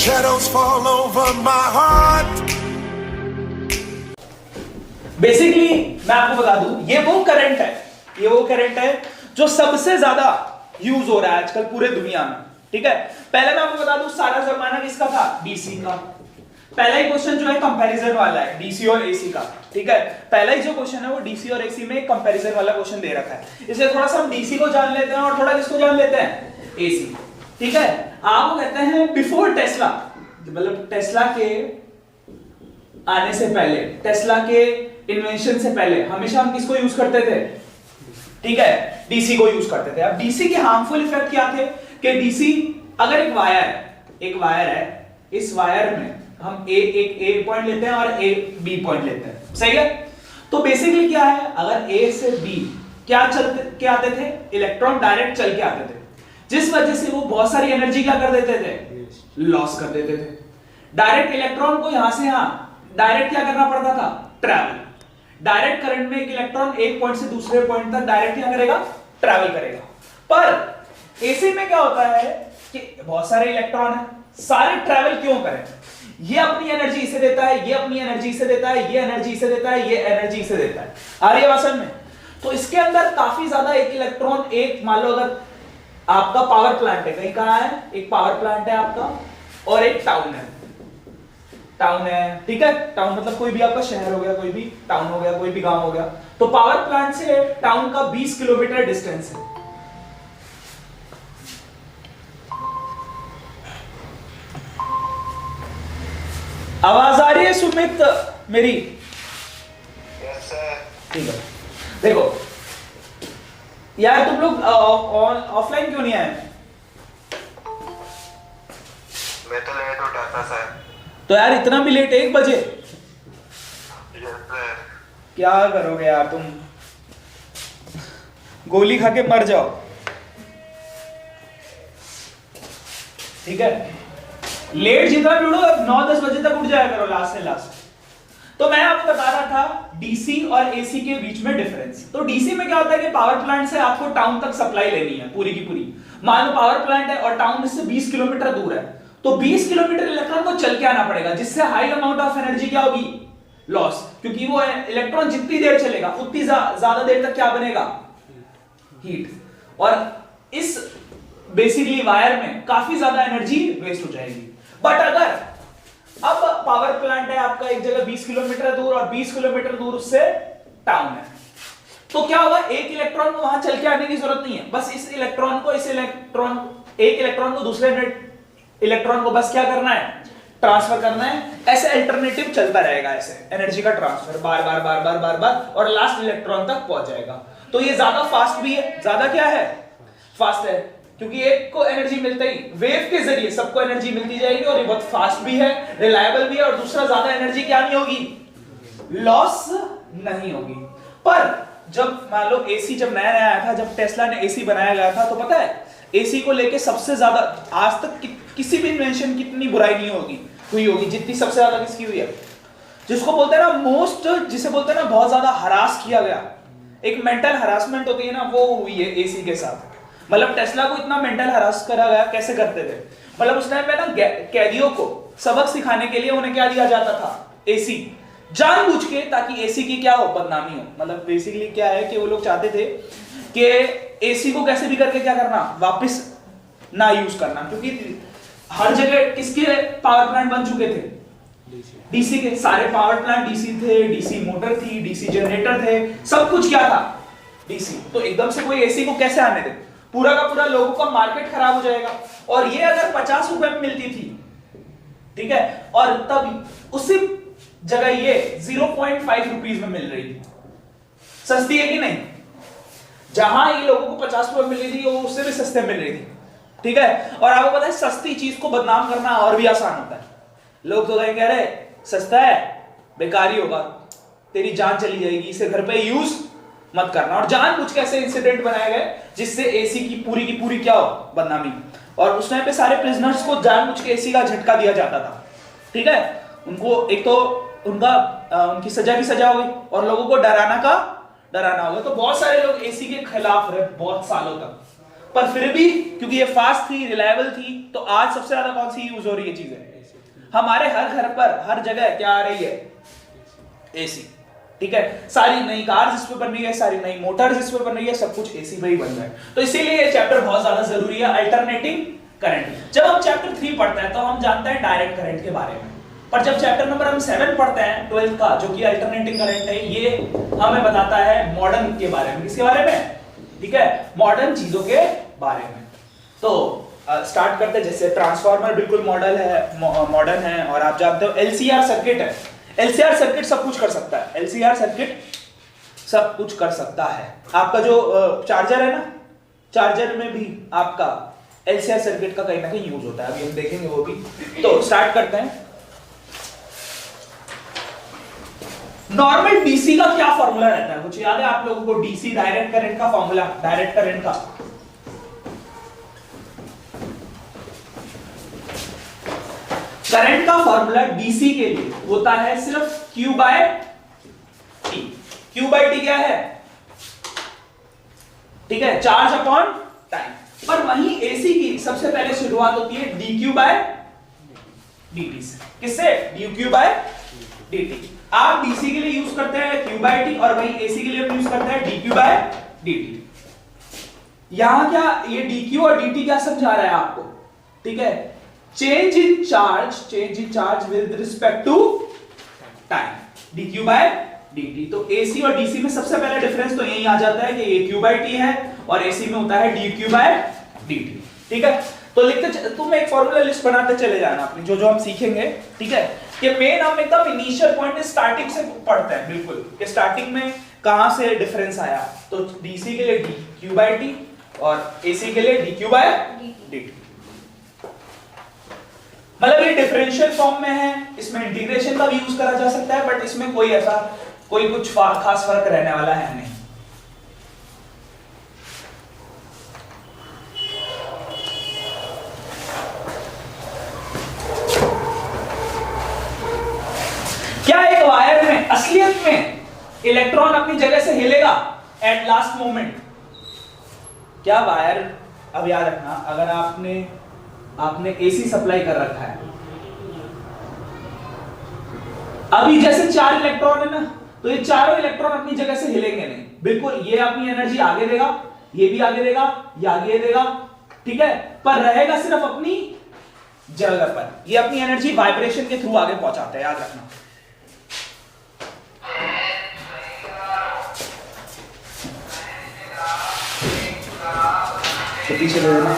Shadows fall over my heart. Basically मैं आपको बता दूं, ये वो करंट है जो सबसे ज्यादा यूज हो रहा है आजकल पूरे दुनिया में। ठीक है, पहले मैं आपको बता दूं सारा जमाना किसका था, डीसी का। पहला ही क्वेश्चन जो है कंपैरिजन वाला है डीसी और एसी का। ठीक है, पहला ही जो क्वेश्चन है वो डीसी और एसी में कंपैरिजन वाला क्वेश्चन दे रखा है, इसलिए थोड़ा सा हम डीसी को जान लेते हैं और थोड़ा किसको जान लेते हैं, एसी। ठीक है, आपको कहते हैं बिफोर टेस्ला, मतलब टेस्ला के आने से पहले, टेस्ला के इन्वेंशन से पहले हमेशा हम किसको यूज करते थे, ठीक है, डीसी को यूज करते थे। अब डीसी के हार्मफुल इफेक्ट क्या थे कि डीसी, अगर एक वायर है, इस वायर में हम एक ए पॉइंट लेते हैं और एक बी पॉइंट लेते हैं, सही है। तो बेसिकली क्या है, अगर ए से बी क्या आते थे, इलेक्ट्रॉन डायरेक्ट चल के आते थे, जिस वजह से वो बहुत सारी एनर्जी क्या कर देते थे, लॉस कर देते थे। डायरेक्ट इलेक्ट्रॉन को यहां से यहां डायरेक्ट क्या करना पड़ता था, ट्रैवल। डायरेक्ट करंट में एक इलेक्ट्रॉन एक पॉइंट से दूसरे पॉइंट तक डायरेक्ट क्या करेगा, ट्रैवल करेगा। पर एसी में क्या होता है कि बहुत सारे इलेक्ट्रॉन है, सारे ट्रैवल क्यों करें, ये अपनी एनर्जी इसे देता है, ये अपनी एनर्जी इसे देता है, ये एनर्जी इसे देता है, ये एनर्जी इसे देता है। आ रही है बात समझ में। तो इसके अंदर काफी ज्यादा एक इलेक्ट्रॉन, एक मान लो अगर आपका पावर प्लांट है, कहीं कहां है, एक पावर प्लांट है आपका और एक टाउन है, ठीक है। टाउन मतलब कोई भी आपका शहर हो गया, कोई भी टाउन हो गया, कोई भी गांव हो गया। तो पावर प्लांट से टाउन का 20 किलोमीटर डिस्टेंस है। आवाज आ रही है सुमित मेरी? Yes sir. ठीक है, देखो यार तुम लोग ऑफलाइन क्यों नहीं आए? मैं तो लेट उठा था सर। तो यार इतना भी लेट, 1 बजे? Yes sir. क्या करोगे यार तुम, गोली खा के मर जाओ। ठीक है, लेट जितना भी उठो, 9-10 बजे तक उठ जाया करो लास्ट से लास्ट। तो मैं आपको बता रहा था डीसी और एसी के बीच में डिफरेंस। तो डीसी में क्या होता है कि पावर प्लांट से आपको टाउन तक सप्लाई लेनी है पूरी की पूरी। मान लो पावर प्लांट है और टाउन से 20 किलोमीटर दूर है, तो 20 किलोमीटर इलेक्ट्रॉन को चल के आना पड़ेगा, जिससे हाई अमाउंट ऑफ एनर्जी क्या होगी, लॉस। क्योंकि वो इलेक्ट्रॉन जितनी देर चलेगा उतनी ज्यादा देर तक क्या बनेगा, हीट। और इस बेसिकली वायर में काफी ज्यादा एनर्जी वेस्ट हो जाएगी। बट अगर अब पावर प्लांट है आपका एक जगह 20 किलोमीटर दूर और 20 किलोमीटर दूर उससे टाउन है, तो क्या होगा, एक इलेक्ट्रॉन को वहां चल के आने की जरूरत नहीं है, बस एक इलेक्ट्रॉन को दूसरे इलेक्ट्रॉन को बस क्या करना है, ट्रांसफर करना है। ऐसे अल्टरनेटिव चलता रहेगा, ऐसे एनर्जी का ट्रांसफर बार बार और लास्ट इलेक्ट्रॉन तक पहुंच जाएगा। तो ये ज्यादा फास्ट भी है, ज्यादा क्या है, फास्ट है, क्योंकि एक को एनर्जी मिलते ही वेव के जरिए सबको एनर्जी मिलती जाएगी और ये बहुत फास्ट भी है, रिलायबल भी है, और दूसरा ज्यादा एनर्जी क्या नहीं होगी, लॉस नहीं होगी। पर जब मान लो एसी जब नया आया था, जब टेस्ला ने एसी बनाया गया था, तो पता है एसी को लेके सबसे ज्यादा आज तक किसी भी इन्वेंशन की इतनी बुराई नहीं हुई होगी जितनी सबसे ज्यादा किसकी हुई है, जिसको बोलते हैं ना मोस्ट, जिसे बोलते हैं ना बहुत ज्यादा हरास किया गया, एक मेंटल हरासमेंट होती है ना, वो हुई है एसी के साथ। मतलब टेस्ला को इतना मेंटल हरास करा गया, कैसे करते थे, मतलब उस टाइम पे ना कैदियों को सबक सिखाने के लिए उन्हें क्या दिया जाता था, एसी, जानबूझ के, ताकि एसी की क्या हो, बदनामी हो। मतलब बेसिकली क्या है कि वो लोग चाहते थे कि एसी को कैसे भी करके क्या करना, वापस ना यूज करना, क्योंकि हर जगह किसके पावर प्लांट बन चुके थे, डीसी के। सारे पावर प्लांट डीसी थे, डीसी मोटर थी, डीसी जनरेटर थे, सब कुछ क्या था, डीसी। तो एकदम से कोई एसी को कैसे आने दे, पूरा का पूरा लोगों का मार्केट खराब हो जाएगा। और ये अगर 50 रुपए में मिलती थी, ठीक है, और तब उसी जगह ये 0.5 रुपीज में मिल रही थी, सस्ती है कि नहीं। जहां ये लोगों को 50 रुपए मिल रही थी, वो उससे भी सस्ते मिल रही थी, ठीक है। और आपको पता है सस्ती चीज को बदनाम करना और भी आसान होता है। लोग तो कहेंगे अरे सस्ता है, बेकार ही होगा, तेरी जान चली जाएगी, इसे घर पे यूज मत करना। और जानबूझ के ऐसे इंसिडेंट बनाए गए जिससे एसी की पूरी क्या हो, बदनामी। और उस टाइम पे सारे प्रिजनर्स को जानबूझ के एसी का झटका दिया जाता था, ठीक है। उनको एक तो उनकी सजा की सजा हो गई और लोगों को डराना हो गया। तो बहुत सारे लोग एसी के खिलाफ रहे बहुत सालों तक, पर फिर भी क्योंकि ये फास्ट थी, रिलायबल थी, तो आज सबसे ज्यादा कौन सी यूज हो रही है चीजें, हमारे हर घर पर हर जगह क्या आ रही है? एसी। ठीक है, सारी नई कार जिस पे बन रही है, सारी नई मोटर जिस पे बन रही है, सब कुछ एसी में ही बन रहा है। तो इसीलिए ये चैप्टर बहुत ज्यादा जरूरी है, अल्टरनेटिंग करंट। जब हम चैप्टर 3 पढ़ते हैं तो हम जानते हैं डायरेक्ट करंट के बारे में, पर जब चैप्टर नंबर हम 7 पढ़ते हैं 12th का, जो कि अल्टरनेटिंग करंट है, ये हमें बताता है मॉडर्न के बारे में। किसके बारे में? ठीक है, मॉडर्न चीजों के बारे में। तो स्टार्ट करते हैं। जैसे ट्रांसफार्मर बिल्कुल मॉडर्न है, और आप जानते हो एलसीआर सर्किट है। एलसीआर सर्किट सब कुछ कर सकता है, एलसीआर सर्किट सब कुछ कर सकता है। आपका जो चार्जर है ना, चार्जर में भी आपका एलसीआर सर्किट का कहीं ना कहीं यूज होता है, अभी हम देखेंगे वो भी। तो स्टार्ट करते हैं। नॉर्मल डीसी का क्या फॉर्मूला रहता है? कुछ याद है आप लोगों को? डीसी डायरेक्ट करंट का फॉर्मूला, डायरेक्ट करंट का करंट का फॉर्मूला डीसी के लिए होता है सिर्फ Q by T. Q by T क्या है? ठीक है, चार्ज अपॉन टाइम। पर वहीं एसी की सबसे पहले शुरुआत होती है dQ बाय dt से। किससे? dQ by dt। आप डीसी के लिए यूज करते हैं Q बाय टी, और वहीं एसी के लिए यूज करते हैं dQ बाय dt। यहां क्या ये dQ और dt क्या समझा रहा है आपको? ठीक है, change in charge with respect to time, dQ by dt। तो AC और DC में सबसे पहला डिफरेंस तो यही आ जाता है कि ये Q बाय T है और AC में होता है dQ बाय dt। ठीक है, तो लिखते तुम एक फॉर्मूला लिस्ट बनाते चले जाना अपनी, जो जो हम सीखेंगे। ठीक है, कि मेन हम एकदम इनिशियल पॉइंट स्टार्टिंग से पढ़ते हैं, बिल्कुल कि स्टार्टिंग में कहां से डिफरेंस आया। तो DC के लिए dQ बाय T और AC के लिए dQ बाय dt। मतलब ये डिफरेंशियल फॉर्म में है, इसमें इंटीग्रेशन का भी यूज करा जा सकता है, बट इसमें कोई कुछ खास फर्क रहने वाला है नहीं। क्या एक वायर में असलियत में इलेक्ट्रॉन अपनी जगह से हिलेगा एट लास्ट मोमेंट? क्या वायर, अब याद रखना, अगर आपने एसी सप्लाई कर रखा है, अभी जैसे 4 इलेक्ट्रॉन है ना, तो ये चारों इलेक्ट्रॉन अपनी जगह से हिलेंगे नहीं, बिल्कुल। ये अपनी एनर्जी आगे देगा, ये भी आगे देगा, ये आगे देगा, ठीक है, पर रहेगा सिर्फ अपनी जगह पर। ये अपनी एनर्जी वाइब्रेशन के थ्रू आगे पहुंचाता है, याद रखना। तो पीछे ले लेना।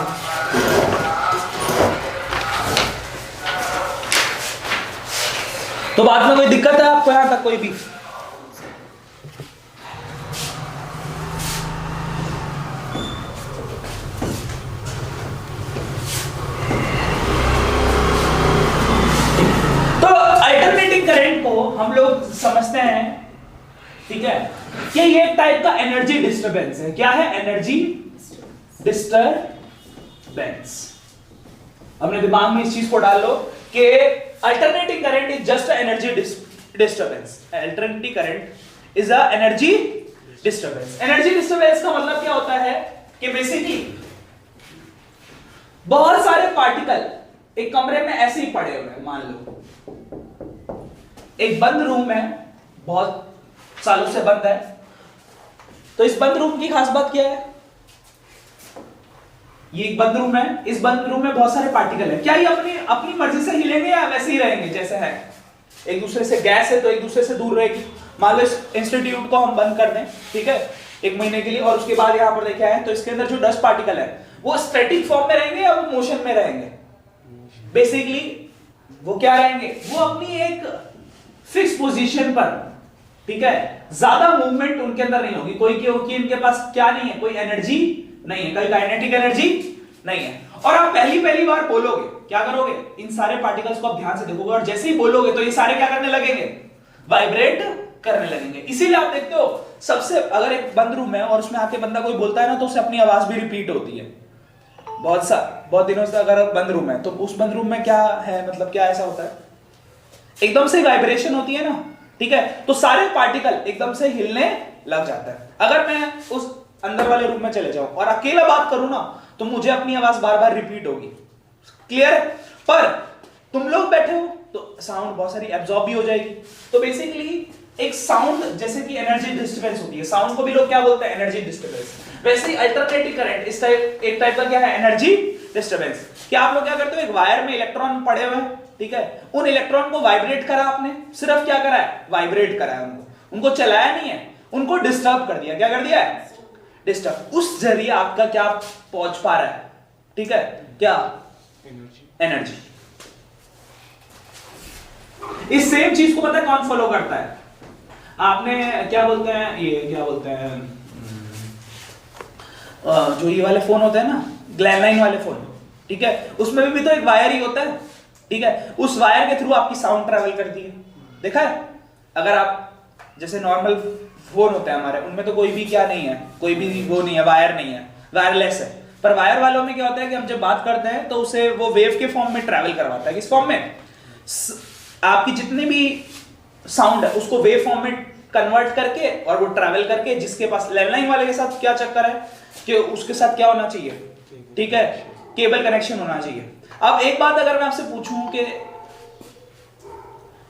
तो बाद में कोई दिक्कत है आपको यहां तक? कोई भी? तो अल्टरनेटिंग करंट को हम लोग समझते हैं, ठीक है, कि ये एक टाइप का एनर्जी डिस्टरबेंस है। क्या है? Energy disturbance. अपने दिमाग में इस चीज को डाल लो कि alternating current is just an energy disturbance. Alternating current is a energy disturbance. Energy disturbance का मतलब क्या होता है कि बेसिकली बहुत सारे पार्टिकल एक कमरे में ऐसे ही पड़े हुए हैं। मान लो एक बंद रूम है, बहुत सालों से बंद है, तो इस बंद रूम की खास बात क्या है? ये एक बंद रूम है, इस बंद रूम में बहुत सारे पार्टिकल है। क्या ये अपनी मर्जी से हिलेंगे या वैसे ही रहेंगे जैसे है? एक दूसरे से, गैस है तो एक दूसरे से दूर रहेगी। मान लो इस इंस्टीट्यूट को हम बंद कर दें, ठीक है, 1 महीने के लिए, और उसके बाद यहां पर देखे आए तो इसके अंदर जो डस्ट पार्टिकल है वो स्टैटिक फॉर्म में रहेंगे या वो मोशन में रहेंगे? बेसिकली वो क्या रहेंगे? वो अपनी एक फिक्स पोजीशन पर, ठीक है, ज्यादा मूवमेंट उनके अंदर नहीं होगी। क्योंकि इनके पास क्या नहीं है? कोई एनर्जी नहीं है, कोई काइनेटिक एनर्जी नहीं है। और आप पहली बार बोलोगे, क्या करोगे? इन सारे पार्टिकल्स को आप ध्यान से देखोगे, और जैसे ही बोलोगे तो ये सारे क्या करने लगेंगे? वाइब्रेट करने लगेंगे। इसीलिए आप देखते हो सबसे, अगर एक बंद रूम है और उसमें आके बंदा कोई बोलता है ना, तो उससे अपनी आवाज भी रिपीट होती है। बहुत दिनों से अगर बंद रूम है तो उस बंद रूम में क्या है, मतलब क्या ऐसा होता है? एकदम से वाइब्रेशन होती है ना, ठीक है, तो सारे पार्टिकल एकदम से हिलने लग जाता है। अगर मैं उस अंदर वाले रूम में चले जाऊं और अकेला बात करूं ना, तो मुझे अपनी आवाज बार बार रिपीट होगी। क्लियर है? पर तुम लोग बैठे हो, तो साउंड बहुत सारी एब्जॉर्ब भी हो जाएगी। तो बेसिकली एक साउंड जैसे कि एनर्जी डिस्टरबेंस होती है, साउंड को भी लोग क्या बोलते हैं, एनर्जी डिस्टरबेंस। वैसे ही अल्टरनेटिंग करंट इस टाइप, एक टाइप का क्या है, एनर्जी डिस्टरबेंस। क्या आप लोग क्या करते हो, एक वायर में इलेक्ट्रॉन पड़े हुए हैं, ठीक है, उन इलेक्ट्रॉन को वाइब्रेट करा आपने, सिर्फ क्या करा है, वाइब्रेट करा है उनको चलाया नहीं है, उनको डिस्टर्ब कर दिया। क्या कर दिया है, डिस्टर्ब। उस जरिए आपका क्या पहुंच पा रहा है, ठीक है, क्या, एनर्जी। इस सेम चीज को पता है कौन फॉलो करता है, आपने क्या बोलते हैं, ये क्या बोलते हैं, जो ये वाले फोन होते हैं ना, लैंडलाइन वाले फोन, ठीक है, उसमें भी तो एक वायर ही होता है, ठीक है, उस वायर के थ्रू आपकी साउंड ट्रैवल करती है। देखा है, अगर आप जैसे नॉर्मल फोन होते हैं हमारे, उनमें तो कोई भी क्या नहीं है, कोई भी वो नहीं है, वायर नहीं है, वायरलेस है। पर वायर वालों में क्या होता है कि हम जब बात करते हैं तो उसे वो वेव के फॉर्म में ट्रैवल करवाता है। किस फॉर्म में, आपकी जितनी भी साउंड है उसको वेव फॉर्म में कन्वर्ट करके और वो ट्रैवल करके, जिसके पास लैंडलाइन वाले के साथ क्या चक्कर है कि उसके साथ क्या होना चाहिए, ठीक है, केबल कनेक्शन होना चाहिए। अब एक बात अगर मैं आपसे पूछूं कि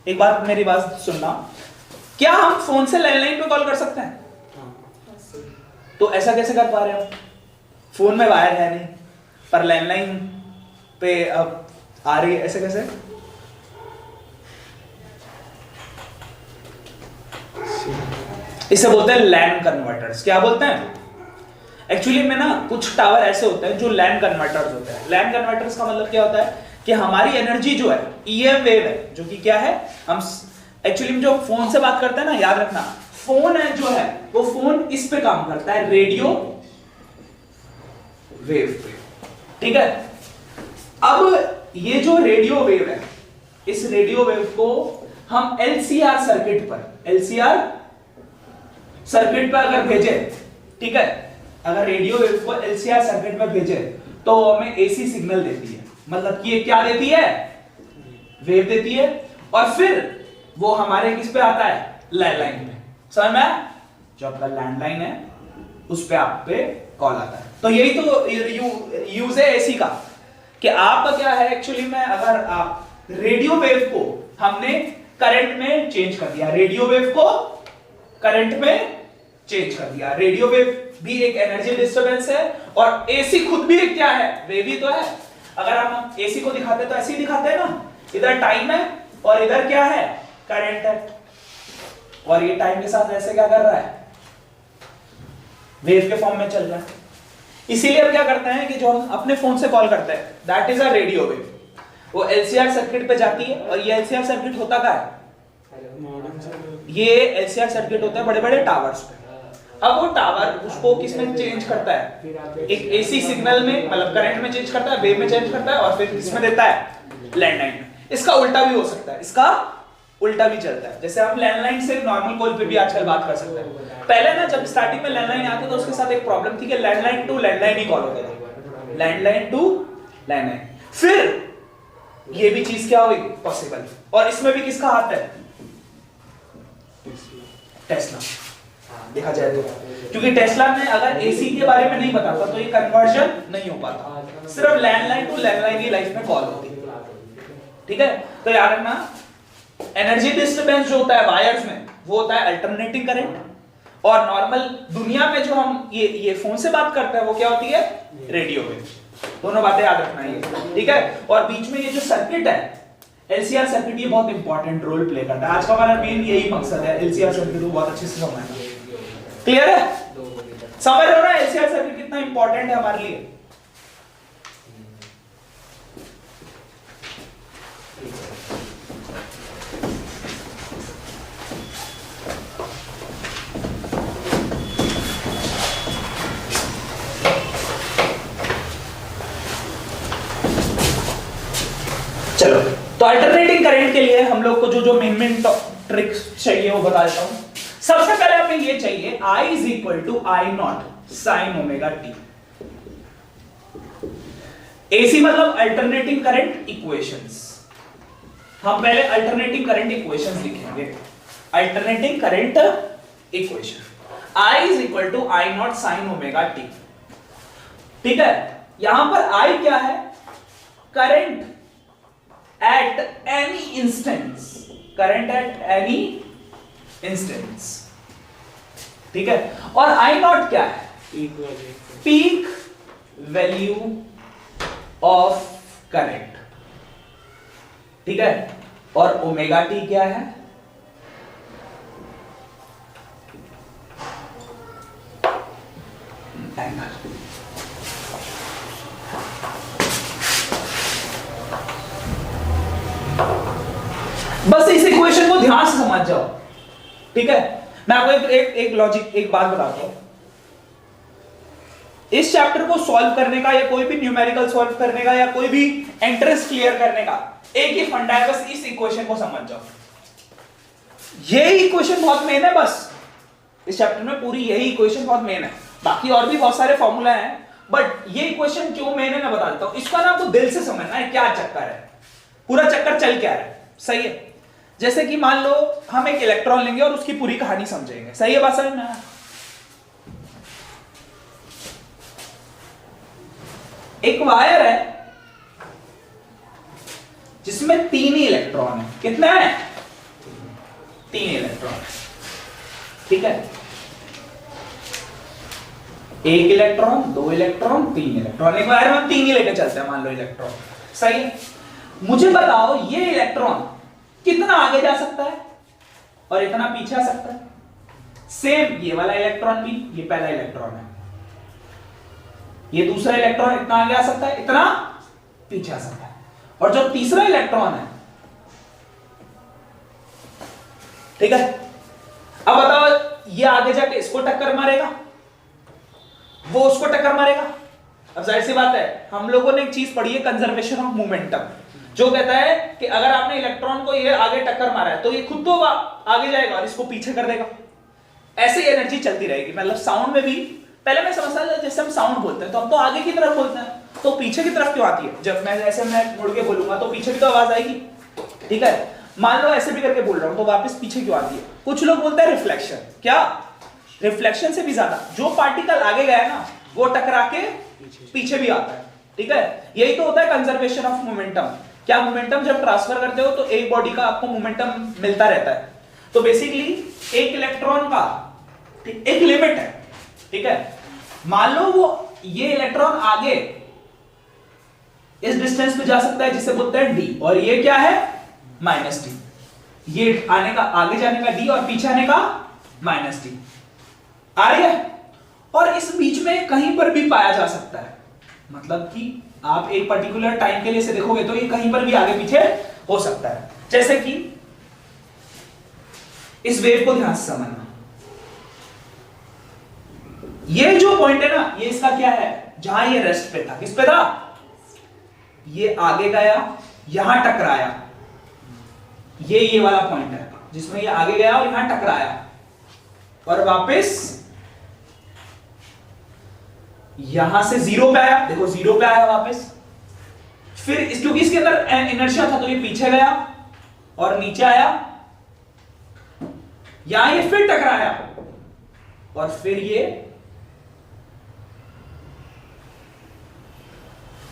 एक बात मेरी बात सुनना, क्या हम फोन से लैंडलाइन पे कॉल कर सकते हैं? तो ऐसा कैसे कर पा रहे हो, फोन में वायर है नहीं पर लैंडलाइन पे अब आ रही है, ऐसे कैसे? इसे बोलते हैं लैन कन्वर्टर्स। क्या बोलते हैं? एक्चुअली में ना कुछ टावर ऐसे होते हैं जो लैन कन्वर्टर्स होते हैं। लैन कन्वर्टर्स का मतलब क्या होता है कि हमारी एनर्जी जो है ईएम वेव है, जो कि क्या है, हम एक्चुअली में जो फोन से बात करते हैं ना, याद रखना, फोन है जो है वो फोन इस पे काम करता है, रेडियो वेव पे, ठीक है। अब ये जो रेडियो वेव है, इस रेडियो वेव को हम एलसीआर सर्किट पर, एलसीआर सर्किट पर अगर भेजे, ठीक है, अगर रेडियो वेव को एलसीआर सर्किट पर भेजे तो हमें एसी सिग्नल देती है। मतलब कि ये क्या देती है, वेव देती है, और फिर वो हमारे किस पे आता है, लैंडलाइन पे। समझ में? जो आपका लैंडलाइन है उस पे आप पे कॉल आता है। तो यही तो यूज है एसी का, कि आपका क्या है एक्चुअली में, अगर आप रेडियो वेव को हमने करंट में चेंज कर दिया, रेडियो वेव को करंट में चेंज कर दिया। रेडियो वेव भी एक एनर्जी डिस्टरबेंस है और एसी खुद भी एक क्या है, वेव ही तो है। अगर हम एसी को दिखाते तो ऐसे ही दिखाते हैं ना, इधर टाइम है और इधर क्या है, करंट है, और ये टाइम के साथ ऐसे क्या कर रहा है, वेव के फॉर्म में चल रहा है। इसीलिए हम क्या करते हैं कि जो हम अपने फोन से कॉल करते हैं, that is a radio wave, वो एलसीआर सर्किट पे जाती है। और ये एलसीआर सर्किट होता क्या है, ये एलसीआर सर्किट होता है बड़े बड़े टावर्स पे। अब वो टावर उसको किसमें चेंज करता है, एक एसी सिग्नल में, मतलब करंट में चेंज करता है, वेव में चेंज करता है, और फिर किसमें देता है, लैंडलाइन में। इसका उल्टा भी हो सकता है, इसका उल्टा भी चलता है। जैसे आप लैंडलाइन से नॉर्मल कॉल पे भी आजकल बात कर सकते हैं। पहले ना जब स्टार्टिंग में लैंडलाइन आते तो उसके साथ एक प्रॉब्लम थी कि लैंडलाइन टू लैंडलाइन ही कॉल होता था, लैंडलाइन टू लैंडलाइन। फिर ये भी चीज क्या हुई पॉसिबल, और इसमें भी किसका हाथ है, टेस्ला, देखा जाए तो। क्योंकि टेस्ला ने अगर एसी के बारे में नहीं बताता तो ये कन्वर्जन नहीं हो पाता, सिर्फ लैंडलाइन टू लैंडलाइन ही लाइफ में कॉल होती, ठीक है। तो याद रखना, एनर्जी डिस्टरबेंस जो होता है वायर्स में वो होता है अल्टरनेटिंग करंट, और नॉर्मल दुनिया में जो हम ये फोन से बात करते हैं वो क्या होती है, रेडियो वेव। दोनों बातें याद रखना है, ठीक है। और बीच में ये जो सर्किट है एलसीआर सर्किट, ये बहुत इंपॉर्टेंट रोल प्ले करता है। आज का हमारा मेन यही मकसद है, एलसीआर सर्किट को बहुत अच्छे से समझना। क्लियर है, समझ रहे हो ना एलसीआर सर्किट कितना इंपॉर्टेंट है हमारे लिए। चलो, तो अल्टरनेटिंग करंट के लिए हम लोग को जो मेन ट्रिक्स चाहिए वो बता देता हूं। सबसे पहले हमें ये चाहिए I is equal to I not sine omega T. AC मतलब अल्टरनेटिंग करंट इक्वेशंस। हम पहले अल्टरनेटिंग करंट इक्वेशंस लिखेंगे। Alternating current equation I is equal to I not sine omega T, ठीक है। यहां पर I क्या है, current, at any instance, current at any instance, ठीक है। और I नॉट क्या है? पीक वैल्यू ऑफ करंट, ठीक है। और ओमेगा टी क्या है? एंगल। बस इस इक्वेशन को ध्यान से समझ जाओ, ठीक है। मैं आपको एक लॉजिक, एक बात बताता हूं। इस चैप्टर को सॉल्व करने का या कोई भी न्यूमेरिकल सॉल्व करने का या कोई भी एंट्रेंस क्लियर करने का एक ही फंडा है, बस इस इक्वेशन को समझ जाओ। यही इक्वेशन बहुत मेन है, बस इस चैप्टर में पूरी यही इक्वेशन बहुत मेन है। बाकी और भी बहुत सारे फॉर्मूला हैं, बट ये इक्वेशन क्यों मेन है मैं बता देता हूं। इसका ना आपको दिल से समझना है क्या चक्कर है, पूरा चक्कर चल क्या रहा है, सही है। जैसे कि मान लो हम एक इलेक्ट्रॉन लेंगे और उसकी पूरी कहानी समझेंगे, सही है बात समझ में? एक वायर है जिसमें 3 ही इलेक्ट्रॉन है। कितना है? 3 इलेक्ट्रॉन, ठीक है। 1 इलेक्ट्रॉन, 2 इलेक्ट्रॉन, 3 इलेक्ट्रॉन। एक वायर में हम 3 ही लेकर चलते हैं, मान लो इलेक्ट्रॉन, सही है। मुझे बताओ ये इलेक्ट्रॉन कितना आगे जा सकता है और इतना पीछे आ सकता है? सेम ये वाला इलेक्ट्रॉन भी, ये पहला इलेक्ट्रॉन है, ये दूसरा इलेक्ट्रॉन इतना आगे आ सकता है, इतना पीछे आ सकता है। और जो तीसरा इलेक्ट्रॉन है, ठीक है, अब बताओ ये आगे जाके इसको टक्कर मारेगा, वो उसको टक्कर मारेगा। अब जाहिर सी बात है, हम लोगों ने एक चीज पढ़ी है, कंजर्वेशन ऑफ मोमेंटम, जो कहता है कि अगर आपने इलेक्ट्रॉन को ये आगे टक्कर मारा है तो ये खुद तो आगे जाएगा और इसको पीछे कर देगा। ऐसे ही एनर्जी चलती रहेगी। मतलब साउंड में भी पहले मैं समझता था, जैसे हम साउंड बोलते हैं तो हम तो आगे की तरफ बोलते हैं, तो पीछे की तरफ क्यों आती है? जब मैं ऐसे मैं मुड़ के बोलूंगा तो पीछे भी तो आवाज आएगी, ठीक है। मान लो ऐसे भी करके बोल रहा हूं तो वापस पीछे क्यों आती है? कुछ लोग बोलते हैं रिफ्लेक्शन। क्या? रिफ्लेक्शन से भी ज्यादा जो पार्टिकल आगे गया ना वो टकरा के पीछे भी आता है, ठीक है। यही तो होता है कंजर्वेशन ऑफ मोमेंटम। क्या मोमेंटम जब ट्रांसफर करते हो तो एक बॉडी का आपको मोमेंटम मिलता रहता है। तो बेसिकली एक इलेक्ट्रॉन का एक लिमिट है, ठीक है। मान लो वो ये इलेक्ट्रॉन आगे इस डिस्टेंस पे जा सकता है जिसे बोलते हैं डी, और ये क्या है? Minus D. ये आने का, आगे जाने का डी और पीछे आने का माइनस डी। आ रही है? और इस बीच में कहीं पर भी पाया जा सकता है। मतलब कि आप एक पर्टिकुलर टाइम के लिए से देखोगे तो ये कहीं पर भी आगे पीछे हो सकता है। जैसे कि इस वेव को ध्यान से समझना, ये जो पॉइंट है ना, ये इसका क्या है? जहां ये रेस्ट पे था, किस पे था? ये आगे गया, यहां टकराया, ये वाला पॉइंट है जिसमें ये आगे गया और यहां टकराया और वापस यहां से जीरो पे आया। देखो जीरो पे आया वापस, फिर क्योंकि इसके अंदर इनर्शिया था तो ये पीछे गया और नीचे आया, यहां ये फिर टकराया और फिर ये।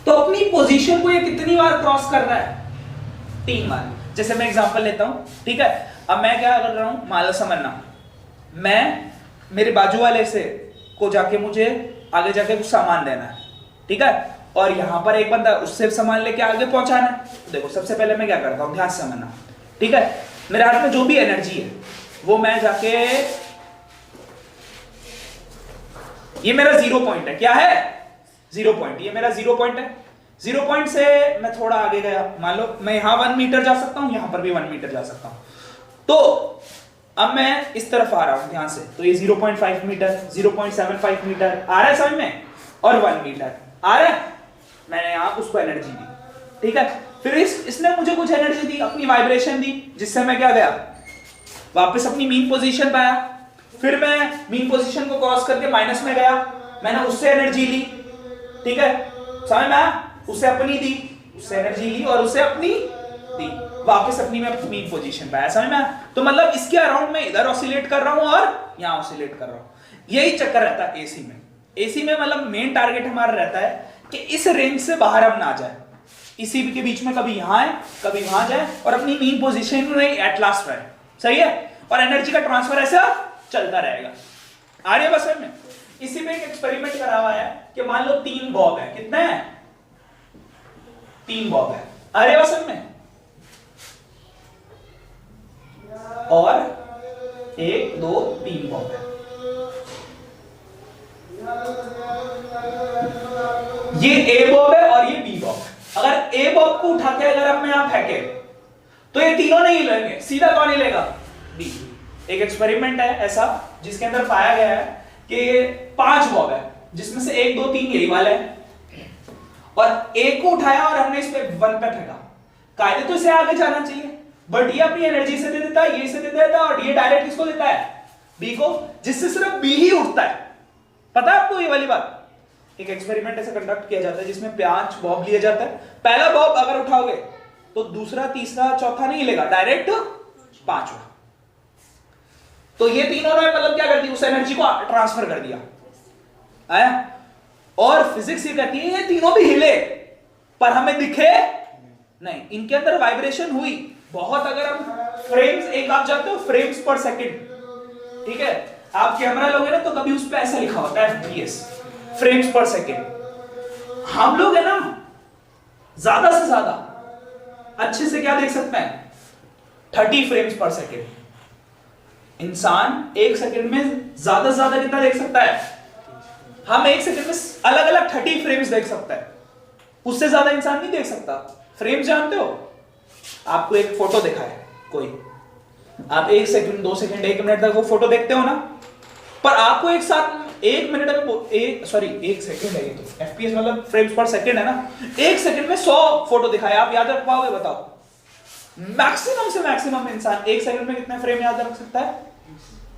तो अपनी पोजीशन को ये कितनी बार क्रॉस कर रहा है? 3 बार। जैसे मैं एग्जांपल लेता हूं, ठीक है। अब मैं क्या कर रहा हूं, मान लो समझना, मैं मेरे बाजू वाले से को जाके मुझे आगे जाके कुछ सामान देना है, ठीक है। और यहां पर एक बंदा उससे सामान लेके आगे पहुंचाना है। तो देखो सबसे पहले मैं क्या करता हूं, ध्यान से समझना, ठीक है। मेरे हाथ में जो भी एनर्जी है वो मैं जाके, ये मेरा 0 पॉइंट है। क्या है? 0 पॉइंट। ये मेरा 0 पॉइंट है। 0 पॉइंट से मैं थोड़ा आगे गया, मान लो मैं यहां 1 मीटर जा सकता हूं, यहां पर भी 1 मीटर जा सकता हूं। तो अब मैं इस तरफ आ रहा हूं ध्यान से, तो ये 0.5 मीटर, 0.75 मीटर आ रहा है समझ में, और 1 मीटर आ रहा है। मैंने यहां उसको एनर्जी दी, ठीक है। फिर इसने मुझे कुछ एनर्जी दी, अपनी वाइब्रेशन दी, जिससे मैं क्या गया, वापस अपनी मीन पोजीशन पे आया। फिर मैं मीन पोजीशन को क्रॉस करके माइनस में गया, मैंने उससे एनर्जी ली, ठीक है, समझ में आया। उससे अपनी दी, उससे एनर्जी ली और उससे अपनी दी, वापस अपनी में मीन पोजीशन पे आया, समझ में आया। तो मतलब इसके अराउंड में इधर ऑसिलेट कर रहा हूं और यहां ऑसिलेट कर रहा हूं। यही चक्कर रहता है एसी में। एसी में मतलब मेन टारगेट हमारा रहता है कि इस रेंज से बाहर हम ना जाए, इसी के बीच में कभी यहां है कभी वहां जाए और अपनी मीन पोजीशन में एट लास्ट रहे। सही है, और एनर्जी का ट्रांसफर ऐसा चलता रहेगा। आ रही है बस में। इसी में एक एक्सपेरिमेंट करा हुआ है कि मान लो 3 बॉब है, कितने हैं 3 बॉब है। आ रही है बस में। और 1 2 3 बॉब है। ये ए बॉब है और ये बी बॉब है। अगर ए बॉब को उठा के अगर हम यहां फेंके तो ये तीनों नहीं हिलेंगे, सीधा कौन हिलेगा, बी। एक एक्सपेरिमेंट है ऐसा जिसके अंदर पाया गया है कि 5 बॉब है जिसमें से 1 2 3 यही वाले हैं और एक को उठाया और हमने इस पे 1 पे फेंका। कायदे तो इसे आगे जाना चाहिए, बट ये अपनी एनर्जी से दे देता है, ये से दे देता है और ये डायरेक्ट किसको देता है, बी को, जिससे सिर्फ बी ही उठता है। पता है आपको ये वाली बात। एक एक्सपेरिमेंट ऐसे कंडक्ट किया जाता है जिसमें 5 बॉब लिए जाता है। पहला बॉब अगर उठाओगे तो दूसरा तीसरा चौथा नहीं लेगा, डायरेक्ट 5वां। तो ये तीनों ने मतलब क्या कर दिया, उस एनर्जी को ट्रांसफर कर दिया। आया? और फिजिक्स ये कहती है ये तीनों भी हिले पर हमें दिखे नहीं, इनके अंदर वाइब्रेशन हुई बहुत। अगर हम फ्रेम्स, एक आप जानते हो फ्रेम्स पर सेकंड, ठीक है, आप कैमरा लोगे ना तो कभी उस पे ऐसा लिखा होता है FPS, फ्रेम्स पर सेकंड। हम लोग है ना ज्यादा से ज्यादा अच्छे से क्या देख सकते हैं, 30 फ्रेम्स पर सेकंड। इंसान 1 सेकंड में ज्यादा से ज्यादा कितना देख सकता है, हम 1 सेकंड में अलग अलग 30 फ्रेम्स देख सकता है, उससे ज्यादा इंसान नहीं देख सकता। फ्रेम जानते हो, आपको एक फोटो दिखा है कोई, आप 1 सेकंड 2 सेकंड 1 मिनट तक वो फोटो देखते हो ना, पर आपको एक साथ 1 मिनट में 1 सेकंड है ये तो, FPS मतलब फ्रेम्स पर सेकंड है ना, 1 सेकंड में 100 फोटो दिखाए, आप याद रख पाओगे बताओ? मैक्सिमम से मैक्सिमम इंसान 1 सेकंड में कितने फ्रेम याद रख सकता है,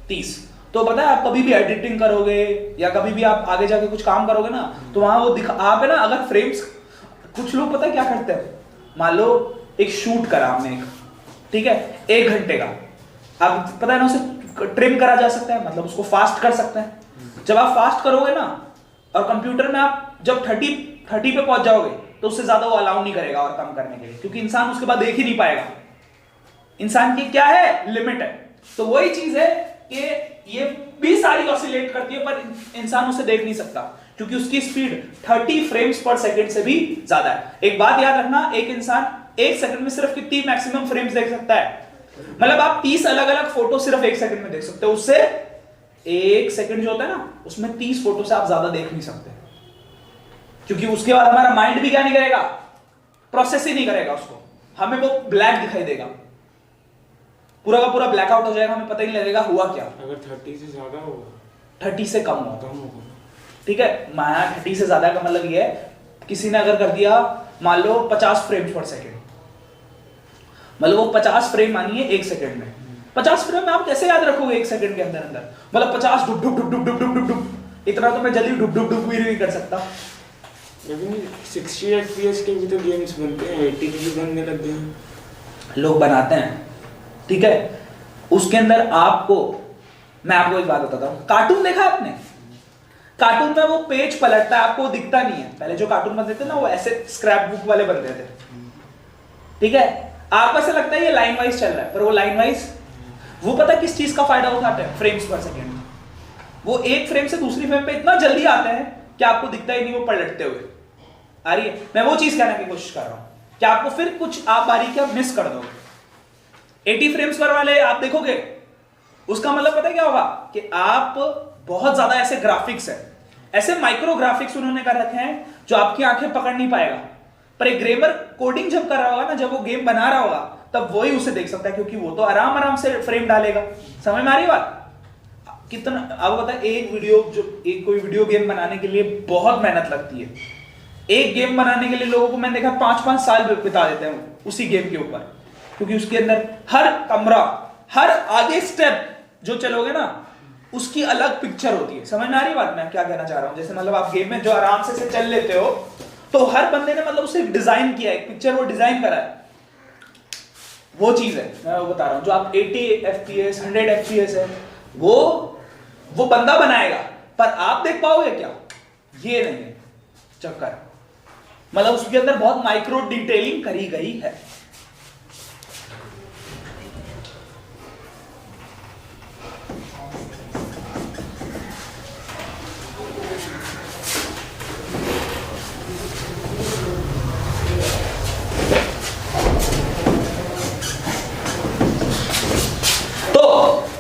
30। तो पता है आप कभी भी एडिटिंग करोगे या कभी भी आप आगे जाके कुछ काम करोगे ना, तो वहां वो दिखा, आप है ना अगर फ्रेम्स, कुछ लोग पता है क्या करते हैं, मान लो एक शूट करा आपने एक, ठीक है, 1 घंटे का, आप पता है ना उसे ट्रिम करा जा सकता है, मतलब उसको फास्ट कर सकते हैं। जब आप फास्ट करोगे ना और कंप्यूटर में आप जब 30 पे पहुंच जाओगे तो उससे ज्यादा वो अलाउ नहीं करेगा और कम करने के लिए, क्योंकि इंसान उसके बाद देख ही नहीं पाएगा। इंसान की क्या है, लिमिट है। तो वही चीज है कि ये भी सारी ऑसिलेट करती है पर इंसान उसे देख नहीं सकता क्योंकि उसकी स्पीड 30 फ्रेम्स पर सेकंड से भी ज्यादा है। एक बात याद रखना, एक इंसान 1 सेकंड में सिर्फ कितनी मैक्सिमम फ्रेम्स देख सकता है, मतलब आप 30 अलग अलग फोटो सिर्फ 1 सेकंड में देख सकते हो। उससे 1 सेकंड जो होता है ना, उसमें 30 फोटो से आप ज्यादा देख नहीं सकते, क्योंकि उसके बाद हमारा माइंड भी क्या नहीं करेगा, प्रोसेस ही नहीं करेगा उसको, हमें वो ब्लैक दिखाई देगा, पूरा का पूरा ब्लैकआउट हो जाएगा, हमें पता ही नहीं लगेगा हुआ क्या। अगर 30 से ज्यादा होगा, 30 से कम होगा, ठीक है। माया 30 से ज्यादा का मतलब ये है, किसी ने अगर कर दिया मान लो 50 फ्रेम्स पर सेकंड, मतलब वो 50 फ्रेम मानिए 1 सेकंड में, 50 फ्रेम में आप कैसे याद रखोगे 1 सेकंड के अंदर अंदर, मतलब 50 डुब डुब डुब डुब डुब डुब डुब, इतना तो मैं जल्दी डुब डुब डुब भी नहीं कर सकता। लेकिन 60 FPS के भी तो गेम्स बनते हैं, 80 के भी बनने लग गए हैं, लोग बनाते हैं, ठीक है। उसके अंदर आपको, मैं आपको एक बात बताता हूँ, कार्टून देखा आपने, कार्टून में वो पेज पलटता है, आपको दिखता नहीं है। पहले जो कार्टून बनते थे ना वो ऐसे स्क्रैप बुक वाले बनते थे, ठीक है, आपको ऐसा लगता है ये लाइन वाइज चल रहा है, पर वो लाइन वाइज, वो पता किस चीज का फायदा उठाते हैं, फ्रेम्स पर सेकंड। वो एक फ्रेम से दूसरी फ्रेम पे इतना जल्दी आते हैं कि आपको दिखता ही नहीं वो पलटते हुए। आ रही है, मैं वो चीज कहने की कोशिश कर रहा हूं कि आपको फिर कुछ आप बारीकियां मिस कर दोगे। 80 फ्रेम्स पर वाले आप देखोगे, उसका मतलब पता है क्या होगा कि आप बहुत ज्यादा ऐसे ग्राफिक्स है, ऐसे माइक्रो ग्राफिक्स उन्होंने कर रखे हैं जो आपकी आंखें पकड़ नहीं पाएगा, पर एक गेमर कोडिंग जब कर रहा होगा ना, जब वो गेम बना रहा होगा तब वही उसे देख सकता है, क्योंकि वो तो आराम आराम से फ्रेम डालेगा। समझ में आ रही बात? कितना आपको पता है, एक कोई वीडियो गेम बनाने के लिए बहुत मेहनत लगती है। एक गेम बनाने के लिए लोगों को मैंने देखा 5-5 साल बिता देते हैं उसी गेम के ऊपर, क्योंकि उसके अंदर हर कमरा, हर आगे स्टेप जो चलोगे ना उसकी अलग पिक्चर होती है। समझ में आ रही बात मैं क्या कहना चाह रहा हूं? जैसे मतलब आप गेम में जो आराम से चल लेते हो, तो हर बंदे ने मतलब उसे डिजाइन किया है, एक पिक्चर वो डिजाइन करा है, वो चीज है मैं वो बता रहा हूं। जो आप 80 FPS 100 FPS है वो बंदा बनाएगा, पर आप देख पाओगे क्या, ये नहीं है चक्कर। मतलब उसके अंदर बहुत माइक्रो डिटेलिंग करी गई है।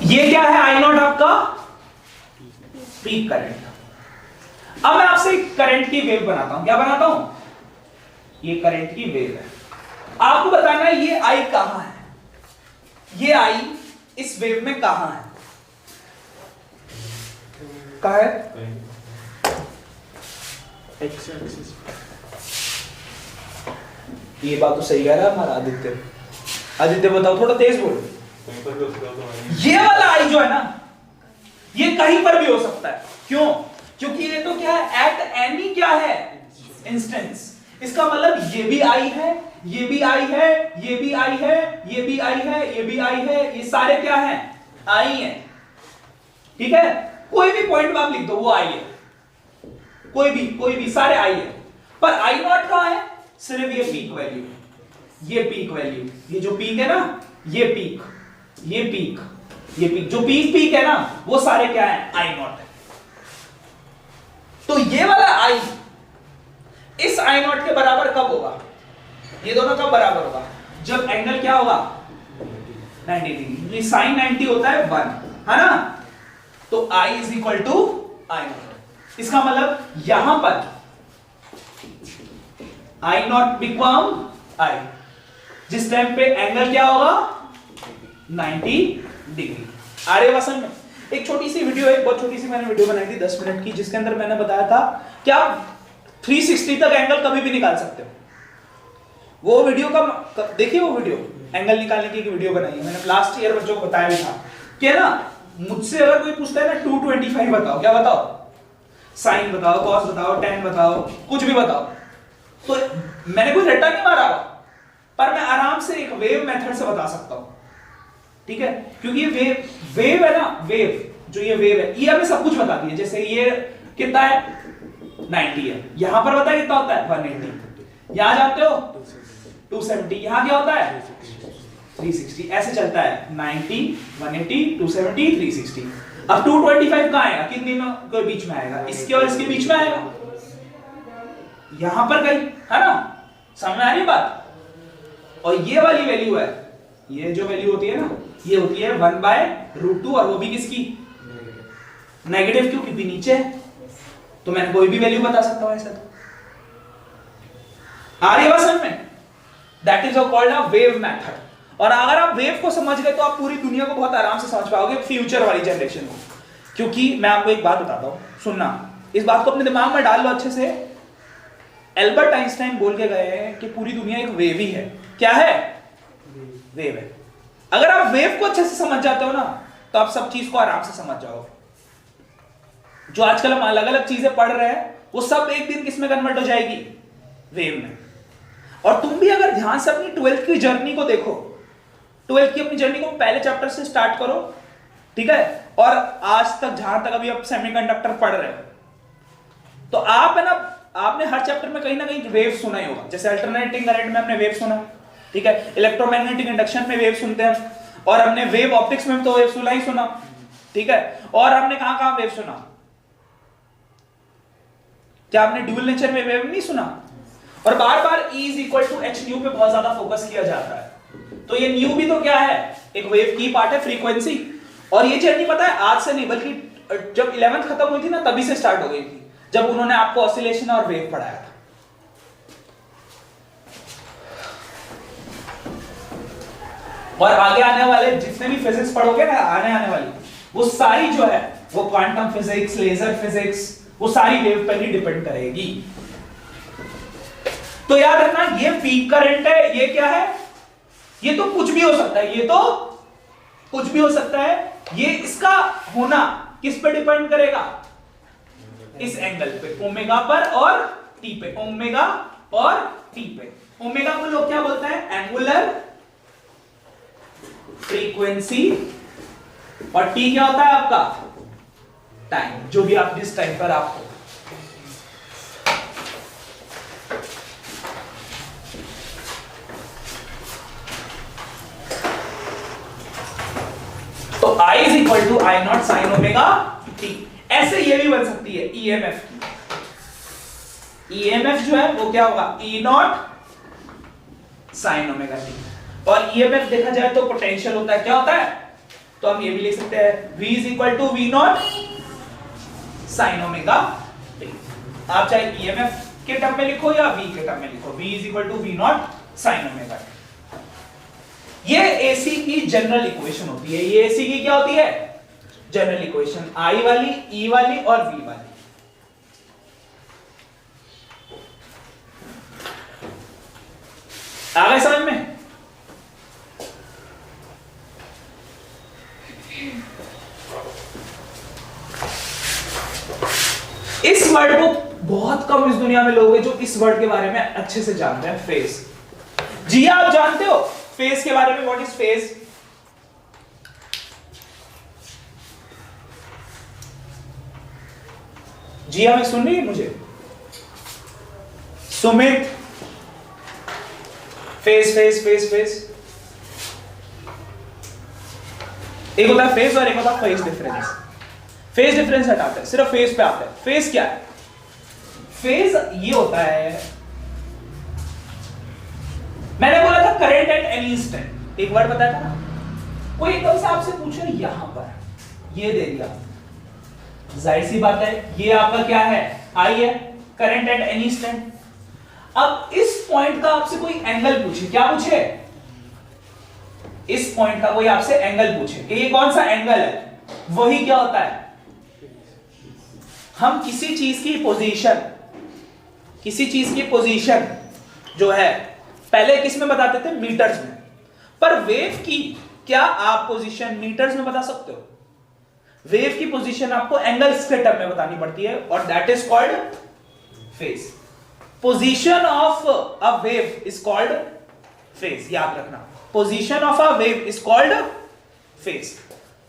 ये क्या है आई नॉट आपका पीक करंट। अब मैं आपसे करंट की वेव बनाता हूं। क्या बनाता हूं? ये करंट की वेव है। आपको बताना है ये आई कहां है, ये आई इस वेव में कहां है, कहां है? X axis. ये बात तो सही कह रहा है हमारा आदित्य। आदित्य बताओ, थोड़ा तेज बोलो। ये वाला आई जो है ना, ये कहीं पर भी हो सकता है। क्यों? क्योंकि ये तो क्या है, एट एनी क्या है, इंस्टेंस। इसका मतलब ये भी आई है, ये भी आई है, ये भी आई है, ये भी आई है, ये भी आई है, ये सारे क्या हैं, आई हैं। ठीक है, कोई भी पॉइंट आप लिख दो वो आई है, कोई भी सारे आई है। पर आई नॉट कहां है? सिर्फ ये पीक वैल्यू, ये पीक वैल्यू, ये जो पीक है ना, ये पीक, ये पीक, ये पीक, जो पीक है ना, वो सारे क्या है, आई नॉट है। तो ये वाला आई इस आई नॉट के बराबर कब होगा? ये दोनों कब बराबर होगा? जब एंगल क्या होगा, 90 डिग्री। साइन 90 होता है 1, है ना? तो I is equal to I not. इसका मतलब यहां पर आई नॉट बिकम आई, जिस टाइम पे एंगल क्या होगा, 90 डिग्री। आ रहे वसन में एक छोटी सी वीडियो है, बहुत छोटी सी मैंने वीडियो बनाई थी 10 मिनट की, जिसके अंदर मैंने बताया था कि आप 360 तक एंगल कभी भी निकाल सकते हो। वो वीडियो का देखिए, वो वीडियो एंगल निकालने की एक वीडियो बनाई है मैंने, लास्ट ईयर बच्चों को बताया भी था कि ना, मुझसे अगर कोई पूछता है ना 225 बताओ, क्या बताओ, साइन बताओ, कॉस बताओ, टेन बताओ, कुछ भी बताओ, तो मैंने कोई रट्टा नहीं मारा, पर मैं आराम से एक वेव मेथड से बता सकता हूं। ठीक है, क्योंकि ये वेव है ना, वेव जो ये वेव है, ये हमें सब कुछ बताती है। जैसे ये कितना है, 90 है, यहां पर बताया कितना होता है, 180, यहां जाते हो 270, यहां क्या होता है 360, ऐसे चलता है 90, 180, 270, 360। अब 225 कहां आएगा, किन दिनों के बीच में आएगा, इसके और इसके बीच में आएगा, यहां पर कहीं, है ना? समझ में आ रही बात? और ये वाली वैल्यू है, ये जो वैल्यू होती है ना, ये होती है 1/√2, और वो भी किसकी, नेगेटिव, क्यों, क्योंकि नीचे है। तो मैं कोई भी वैल्यू बता सकता हूं ऐसा। तो आ रही है बात समझ में? That is called a wave method. और अगर आप वेव को समझ गए तो आप पूरी दुनिया को बहुत आराम से समझ पाओगे, फ्यूचर वाली जनरेशन को। क्योंकि मैं आपको एक बात बताता हूं, सुनना, इस बात को अपने दिमाग में डाल लो अच्छे से। एल्बर्ट आइंस्टाइन बोल के गए हैं कि पूरी दुनिया एक वेव ही है। क्या है? वेव है। अगर आप वेव को अच्छे से समझ जाते हो ना, तो आप सब चीज को आराम से समझ जाओगे। जो आजकल हम अलग अलग चीजें पढ़ रहे हैं, वो सब एक दिन किस में कन्वर्ट हो जाएगी, वेव में। और तुम भी अगर ध्यान से अपनी 12th की जर्नी को देखो, 12th की अपनी जर्नी को पहले चैप्टर से स्टार्ट करो, ठीक है, और आज तक जहां तक अभी आप सेमीकंडक्टर पढ़ रहे हो, तो आप है ना, आपने हर चैप्टर में कहीं ना कहीं वेव सुना ही होगा। जैसे अल्टरनेटिंग करंट में हमने वेव सुना, ठीक है, इलेक्ट्रोमैग्नेटिक इंडक्शन में वेव सुनते हैं, और हमने वेव ऑप्टिक्स में तो वेव सुना ही सुना, ठीक है। और हमने कहां कहां वेव सुना? क्या आपने ड्यूल नेचर में वेव नहीं सुना? और बार बार E is equal to H nu पे बहुत ज्यादा फोकस किया जाता है। तो ये न्यू भी तो क्या है, एक वेव की पार्ट है, फ्रीक्वेंसी। और ये जर्नी पता है आज से नहीं, बल्कि जब 11th खत्म हुई थी ना, तभी से स्टार्ट हो गई थी, जब उन्होंने आपको ऑसिलेशन और वेव पढ़ाया था। और आगे आने वाले जितने भी फिजिक्स पढ़ोगे ना, आने वाली वो सारी जो है, वो क्वांटम फिजिक्स, लेजर फिजिक्स, वो सारी वेव पर ही डिपेंड करेगी। तो याद रखना, ये पीक करंट है, ये क्या है, ये तो कुछ भी हो सकता है, ये तो कुछ भी हो सकता है। ये इसका होना किस पे डिपेंड करेगा, इस एंगल पे, ओमेगा पर और टी पे, ओमेगा और टी पे। ओमेगा को लोग क्या बोलते हैं, एंगुलर फ्रीक्वेंसी, और टी क्या होता है आपका, टाइम, जो भी आप जिस टाइम पर आपको। I is equal to I not sine omega T. ऐसे ये भी बन सकती है ईएमएफ की। ईएमएफ जो है वो क्या होगा, ई नॉट साइन ओमेगा टी। और ईएमएफ देखा जाए तो पोटेंशियल होता है, क्या होता है, तो हम ये भी लिख सकते हैं V is equal to V not sine omega T. आप चाहे ईएमएफ के टर्म में लिखो या V के टर्म में लिखो, V is equal to V not sine omega T. ये एसी की जनरल इक्वेशन होती है। ये एसी की क्या होती है, जनरल इक्वेशन, I वाली, E वाली और V वाली। आ गए समझ में? इस वर्ड को बहुत कम इस दुनिया में लोग हैं जो इस वर्ड के बारे में अच्छे से जानते हैं, फेज। जी आप जानते हो फेज के बारे में, व्हाट इज फेज? जी हमें सुन रही है मुझे? Sumit, phase phase phase phase, एक होता है फेज और एक होता है फेज डिफरेंस। फेज डिफरेंस हटाते हैं, सिर्फ फेज पे आते हैं। फेज क्या है? फेज ये होता है, मैंने बोला था करंट एट एनी इंस्टेंट, एक वर्ड बताया था ना। कोई एकदम से आपसे पूछे यहां पर ये दे दिया, जाहिर सी बात है ये आपका क्या है, आई है, करंट एट एनी इंस्टेंट। अब इस पॉइंट का आपसे कोई एंगल पूछे, क्या पूछे, इस पॉइंट का कोई आपसे एंगल पूछे कि ये कौन सा एंगल है, वही क्या होता है, हम किसी चीज की पोजीशन जो है पहले किस में बताते थे, मीटर्स में, पर वेव की क्या आप पोजीशन मीटर्स में बता सकते हो? वेव की पोजीशन आपको एंगल्स के टर्म में बतानी पड़ती है और that is called phase. Position of a wave is called phase, याद रखना, position of a wave is called phase.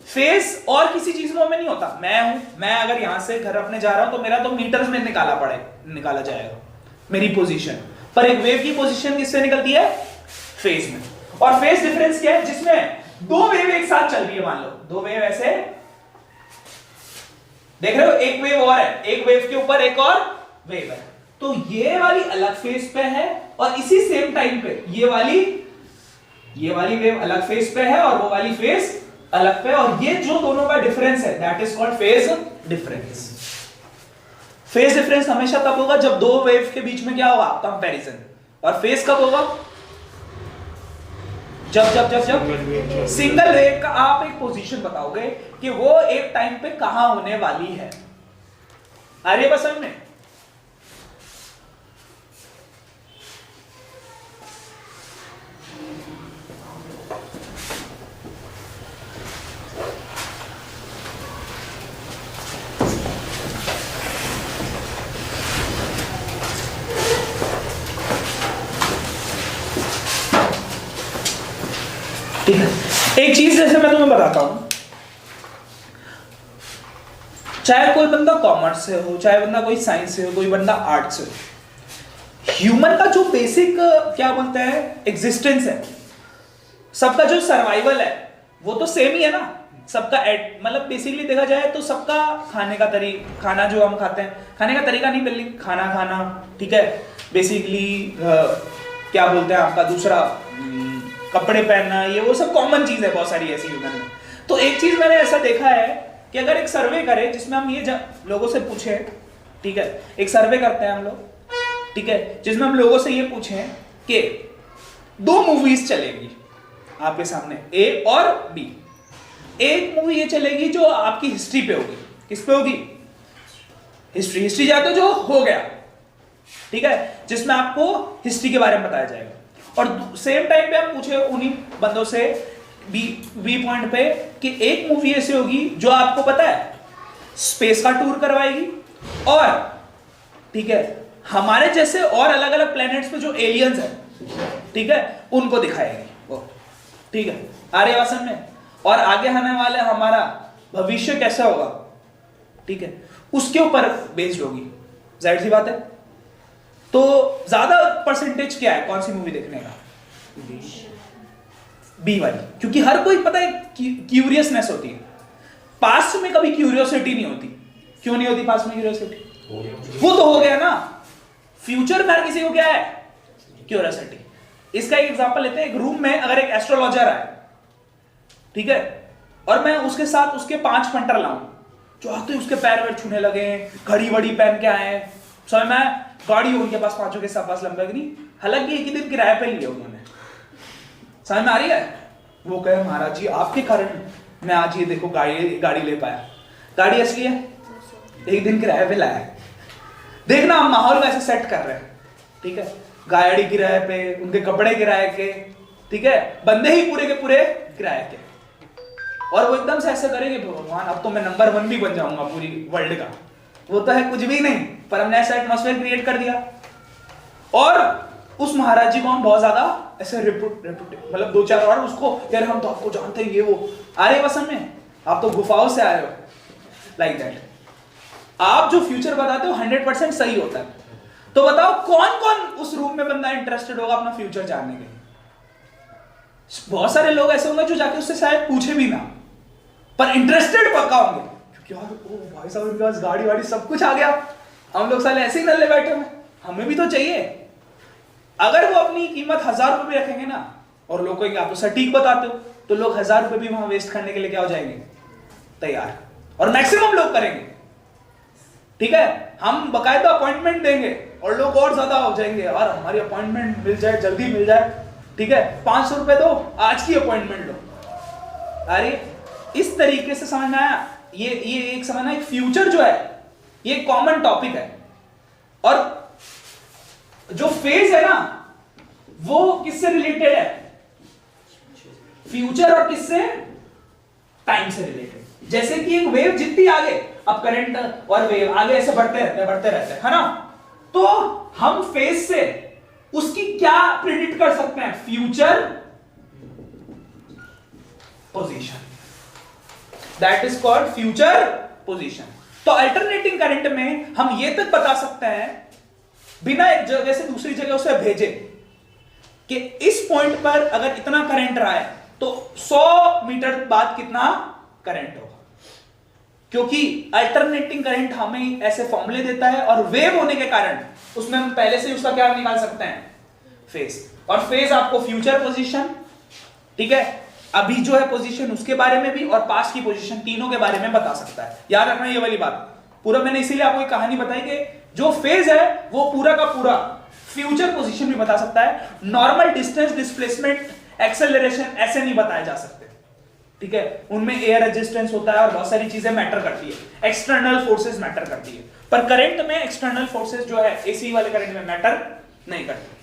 Phase और किसी चीज में नहीं होता। मैं अगर यहां से घर अपने जा रहा हूं तो मेरा तो मीटर्स में निकाला जाएगा मेरी पोजीशन, पर एक वेव की पोजीशन किससे निकलती है, फेज में। और फेज डिफरेंस क्या है, जिसमें दो वेव एक साथ चल रही है, मान लो दो वेव ऐसे देख रहे हो, एक वेव और है, एक वेव के ऊपर एक और वेव है, तो ये वाली अलग फेज पे है और इसी सेम टाइम पे ये वाली वेव अलग फेज पे है और वो वाली फेज अलग पे, और ये जो दोनों का डिफरेंस है that is called phase difference. Phase difference हमेशा तब होगा जब दो वेव के बीच में क्या होगा, कंपैरिजन। और फेज कब होगा, जब सिंगल वेव का आप एक पोजीशन बताओगे कि वो एक टाइम पे कहां होने वाली है। अरे बस समझ में? ठीक है, एक चीज जैसे मैं तुम्हें बताता हूं, चाहे कोई बंदा कॉमर्स से हो, चाहे बंदा कोई साइंस से हो, कोई बंदा आर्ट से हो, ह्यूमन का जो बेसिक क्या बोलते हैं एग्जिस्टेंस है, सबका जो सर्वाइवल है वो तो सेम ही है ना सबका। मतलब बेसिकली देखा जाए तो सबका खाना जो हम खाते हैं, खाने का तरीका नहीं बल्कि खाना, ठीक है, बेसिकली क्या बोलते हैं आपका दूसरा कपड़े पहनना, ये वो सब कॉमन चीज है बहुत सारी ऐसी ह्यूमन में। तो एक चीज मैंने ऐसा देखा है कि अगर एक सर्वे करें जिसमें हम ये लोगों से पूछें, ठीक है, एक सर्वे करते हैं हम लोग, ठीक है, जिसमें हम लोगों से ये पूछें कि दो मूवीज चलेगी आपके सामने, ए और बी। एक मूवी ये चलेगी जो आपकी हिस्ट्री पे होगी, किस पे होगी, हिस्ट्री जाते जो हो गया, ठीक है, जिसमें आपको हिस्ट्री के बारे में बताया जाएगा। और सेम टाइम पे हम पूछे उन्हीं बंदों से बी पॉइंट पे कि एक मूवी ऐसी होगी जो आपको पता है स्पेस का टूर करवाएगी और, ठीक है, हमारे जैसे और अलग अलग प्लैनेट्स पे जो एलियंस है, ठीक है, उनको दिखाएगी वो, ठीक है, आर्यवासन में, और आगे आने वाले हमारा भविष्य कैसा होगा, ठीक है, उसके ऊपर बेस्ड होगी। जाहिर सी बात है। तो ज्यादा परसेंटेज क्या है कौन सी मूवी देखने का, बी वाली, क्योंकि हर कोई पता है क्यूरियसनेस होती है, पास्ट में कभी क्यूरियोसिटी नहीं होती। क्यों नहीं होती पास्ट में क्यूरियोसिटी? वो तो हो गया ना। फ्यूचर में हर किसी को क्या है? क्यूरियोसिटी। इसका एक एग्जांपल लेते हैं। एक रूम में अगर एक एस्ट्रोलॉजर आए, ठीक है, और मैं उसके साथ उसके 5 फंटर लाऊं जो आते उसके पैर में छूने लगे, घड़ी वड़ी पहन के आए, समय में गाड़ी उनके पास, पांचों के सब पास लंबा नहीं, हालांकि एक ही दिन किराए पे लिया उन्होंने, समझ में आ रही है? वो कहे महाराज जी आपके कारण मैं आज ये देखो गाड़ी ले पाया। गाड़ी असली है, एक दिन किराए पे लाया। देखना हम माहौल वैसे सेट कर रहे हैं, ठीक है, गाड़ी किराए पे, उनके कपड़े किराए के, ठीक है, बंदे ही पूरे के पूरे किराए के, और वो एकदम से ऐसे करेंगे भगवान अब तो मैं नंबर 1 भी बन जाऊंगा पूरी वर्ल्ड का। वो तो है कुछ भी नहीं, पर हमने ऐसा एटमॉस्फेयर क्रिएट कर दिया। और उस महाराज जी को हम बहुत ज्यादा ऐसे मतलब 2-4 और उसको यार हम तो आपको जानते हैं, ये वो आ रहे बस में, आप तो गुफाओं से आए हो, लाइक दैट। आप जो फ्यूचर बताते हो 100% सही होता है। तो बताओ कौन कौन उस रूम में बंदा इंटरेस्टेड होगा अपना फ्यूचर जानने के लिए? बहुत सारे लोग ऐसे होंगे जो जाके उससे शायद पूछे भी ना, पर इंटरेस्टेड पक्का होंगे, क्योंकि यार ओ भाई साहब उनके पास गाड़ी वाड़ी सब कुछ आ गया, हम लोग साले ऐसे ही नल्ले बैठे हुए, हमें भी तो चाहिए। अगर वो अपनी कीमत 1000 रुपए भी रखेंगे ना, और लोग कहेंगे आप तो सटीक बताते हो, तो लोग 1000 रुपए भी वहां वेस्ट करने के लिए क्या हो जाएंगे? तैयार। और मैक्सिमम लोग करेंगे, ठीक है, हम बकायदा अपॉइंटमेंट देंगे और लोग और ज्यादा हो जाएंगे, यार हमारी अपॉइंटमेंट मिल जाए, जल्दी मिल जाए, ठीक है, 500 रुपए दो, आज की अपॉइंटमेंट लो। अरे इस तरीके से समझ में आया? ये एक समझना, एक फ्यूचर जो है ये कॉमन टॉपिक है। और जो फेज है ना वो किससे रिलेटेड है? फ्यूचर और किससे? टाइम से रिलेटेड। जैसे कि एक वेव जितनी आगे, अब करंट और वेव आगे ऐसे बढ़ते रहते हैं ना, तो हम फेज से उसकी क्या प्रिडिक्ट कर सकते हैं? Future position, that is called future position. तो अल्टरनेटिंग करंट में हम ये तक बता सकते हैं बिना एक जगह से दूसरी जगह उसे भेजे कि इस पॉइंट पर अगर इतना करंट रहा है तो 100 मीटर बाद कितना करंट होगा, क्योंकि अल्टरनेटिंग करंट हमें ऐसे फॉर्मूले देता है, और वेव होने के कारण उसमें हम पहले से उसका क्या निकाल सकते हैं? फेज। और फेज आपको फ्यूचर पोजीशन, ठीक है, अभी जो है पोजीशन उसके बारे में भी, और पास्ट की पोजीशन, तीनों के बारे में बता सकता है। याद रखना ये वाली बात पूरा, मैंने इसीलिए आपको एक कहानी बताई कि जो फेज है वो पूरा का पूरा फ्यूचर पोजीशन भी बता सकता है। नॉर्मल डिस्टेंस, डिस्प्लेसमेंट, एक्सेलरेशन ऐसे नहीं बताए जा सकते, ठीक है, उनमें एयर रेजिस्टेंस होता है और बहुत सारी चीजें मैटर करती है, एक्सटर्नल फोर्सेस मैटर करती है, पर करंट में एक्सटर्नल फोर्सेस जो है एसी वाले करंट में मैटर नहीं करती।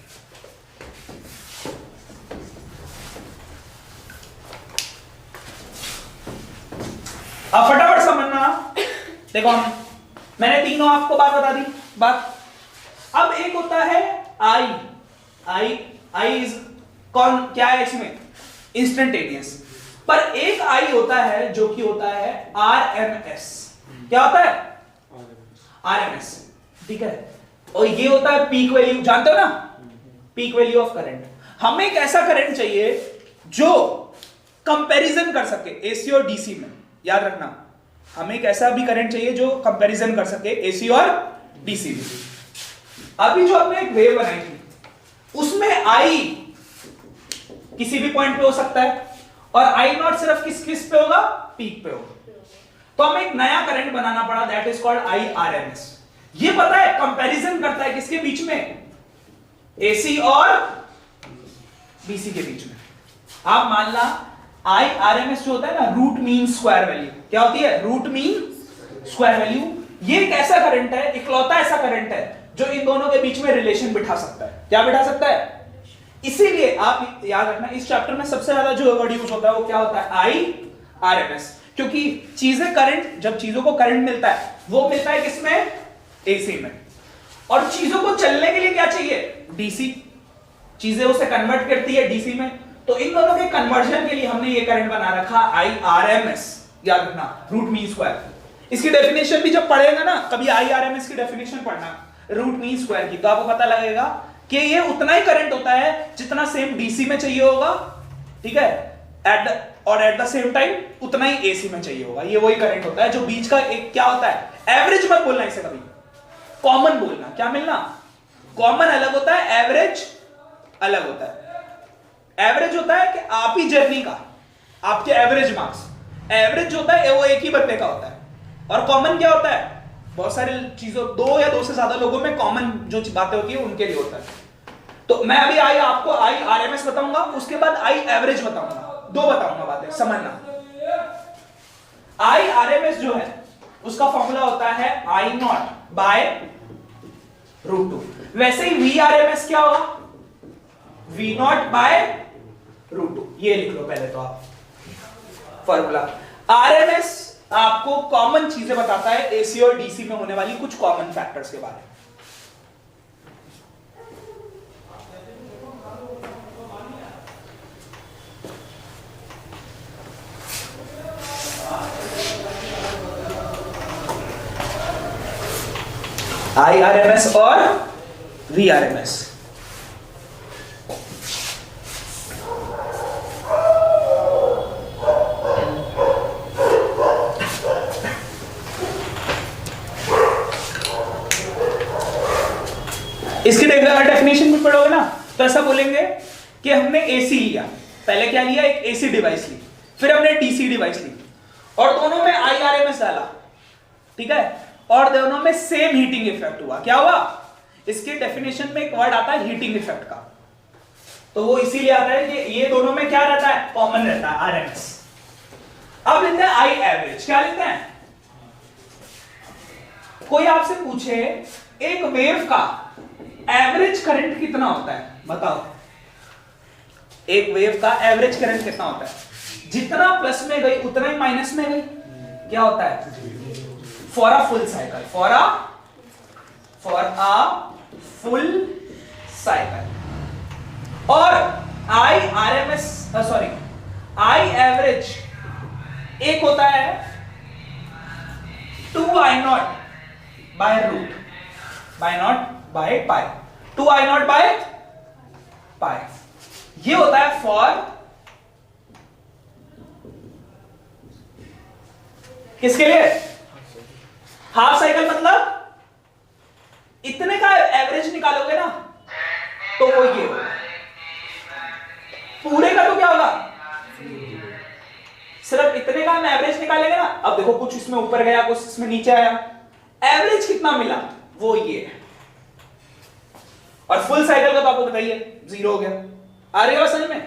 अब फटाफट समझना, देखो मैंने तीनों आपको बात बता दी। बात अब एक होता है आई इज कौन, क्या है इसमें? इंस्टेंटेनियस। पर एक आई होता है जो कि होता है आरएमएस। क्या होता है? आरएमएस, ठीक है, और ये होता है पीक वैल्यू, जानते हो ना, पीक वैल्यू ऑफ करंट। हमें एक ऐसा करंट चाहिए जो कंपैरिजन कर सके एसी और डीसी में। याद रखना, हमें एक ऐसा भी करंट चाहिए जो कंपैरिजन कर सके एसी और डीसी में। अभी जो हमने एक वेव बनाई थी उसमें आई किसी भी पॉइंट पे हो सकता है, और आई नॉट सिर्फ किस पे होगा? पीक पे होगा। तो हमें एक नया करंट बनाना पड़ा, that is called I RMS. ये पता है कंपैरिजन करता है किसके बीच में? एसी और डीसी के बीच में। आप मान ला आई आरएमएस जो होता है ना, रूट मीन स्क्वायर वैल्यू। क्या होती है? Root mean square value. ये एक ऐसा करंट है, इकलौता ऐसा करंट है जो इन दोनों के बीच में रिलेशन बिठा सकता है। क्या बिठा सकता है? इसीलिए आप याद रखना, इस चैप्टर में सबसे ज्यादा जो वर्ड यूज होता है वो क्या होता है? आई आरएमएस। क्योंकि चीजें करंट, जब चीजों को करंट मिलता है वो मिलता है किसमें? एसी में। और चीजों को चलने के लिए क्या चाहिए? डीसी। चीजें उसे कन्वर्ट करती है डीसी में। तो इन दोनों के कन्वर्जन के लिए हमने ये करंट बना रखा आई आरएमएस। याद रखना, रूट मीन स्क्वायर। इसकी डेफिनेशन भी जब पढ़ेगा ना कभी, आई आरएमएस की डेफिनेशन पढ़ना रूट मीन स्क्वायर की, तो आपको पता लगेगा कि ये उतना ही करंट होता है जितना सेम डीसी में चाहिए होगा, ठीक है, और एट द सेम टाइम उतना ही एसी में चाहिए होगा। ये वही करंट होता है जो बीच का एक क्या होता है, एवरेज मत बोलना इसे कभी, कॉमन बोलना। क्या मिलना, कॉमन अलग होता है, एवरेज अलग होता है। एवरेज होता है कि आप ही जर्नी का आपके एवरेज मार्क्स, एवरेज होता है वो एक ही बंदे का होता है। और कॉमन क्या होता है, बहुत सारी चीजों, दो या दो से ज्यादा लोगों में कॉमन जो बातें होती है उनके लिए होता है। तो मैं अभी आपको आई आरएमएस बताऊंगा, उसके बाद आई एवरेज बताऊंगा, दो बताऊंगा बातें समझना। आई आरएमएस जो है उसका फॉर्मूला होता है आई नॉट बाय √2। वैसे ही वी आरएमएस क्या होगा, वी नॉट बाय √2। ये लिख लो पहले तो आप फॉर्मूला। आरएमएस आपको कॉमन चीजें बताता है एसी और डीसी में होने वाली कुछ कॉमन फैक्टर्स के बारे में। IRMS और VRMS। इसकी डेफिनेशन में पढ़ोगे ना तो ऐसा बोलेंगे कि हमने एसी लिया, पहले क्या लिया, एक एसी डिवाइस ली, फिर हमने डीसी डिवाइस ली और दोनों में IRMS डाला, ठीक है, और दोनों में सेम हीटिंग इफेक्ट हुआ। क्या हुआ, इसके डेफिनेशन में एक वर्ड आता है हीटिंग इफेक्ट का, तो वो इसीलिए आता है कि ये दोनों में क्या रहता है, कॉमन रहता है आरएमएस। अब लेते हैं आई एवरेज। क्या लेते हैं, कोई आपसे पूछे एक वेव का एवरेज करंट कितना होता है, बताओ। एक वेव का एवरेज करंट कितना होता है, जितना प्लस में गई उतना ही माइनस में गई, क्या होता है, for a full cycle, for a full cycle. और I RMS sorry I average एक होता है 2I0 by root by not by pi, 2I0 by pi. ये होता है फॉर किसके लिए, हाफ साइकिल। मतलब इतने का एवरेज निकालोगे ना तो वो ये होगा, पूरे का तो क्या होगा, सिर्फ इतने का हम एवरेज निकालेंगे ना। अब देखो कुछ इसमें ऊपर गया, कुछ इसमें नीचे आया, एवरेज कितना मिला वो ये है। और फुल साइकिल का तो आपको बताइए 0 हो गया। आ रही है समझ में,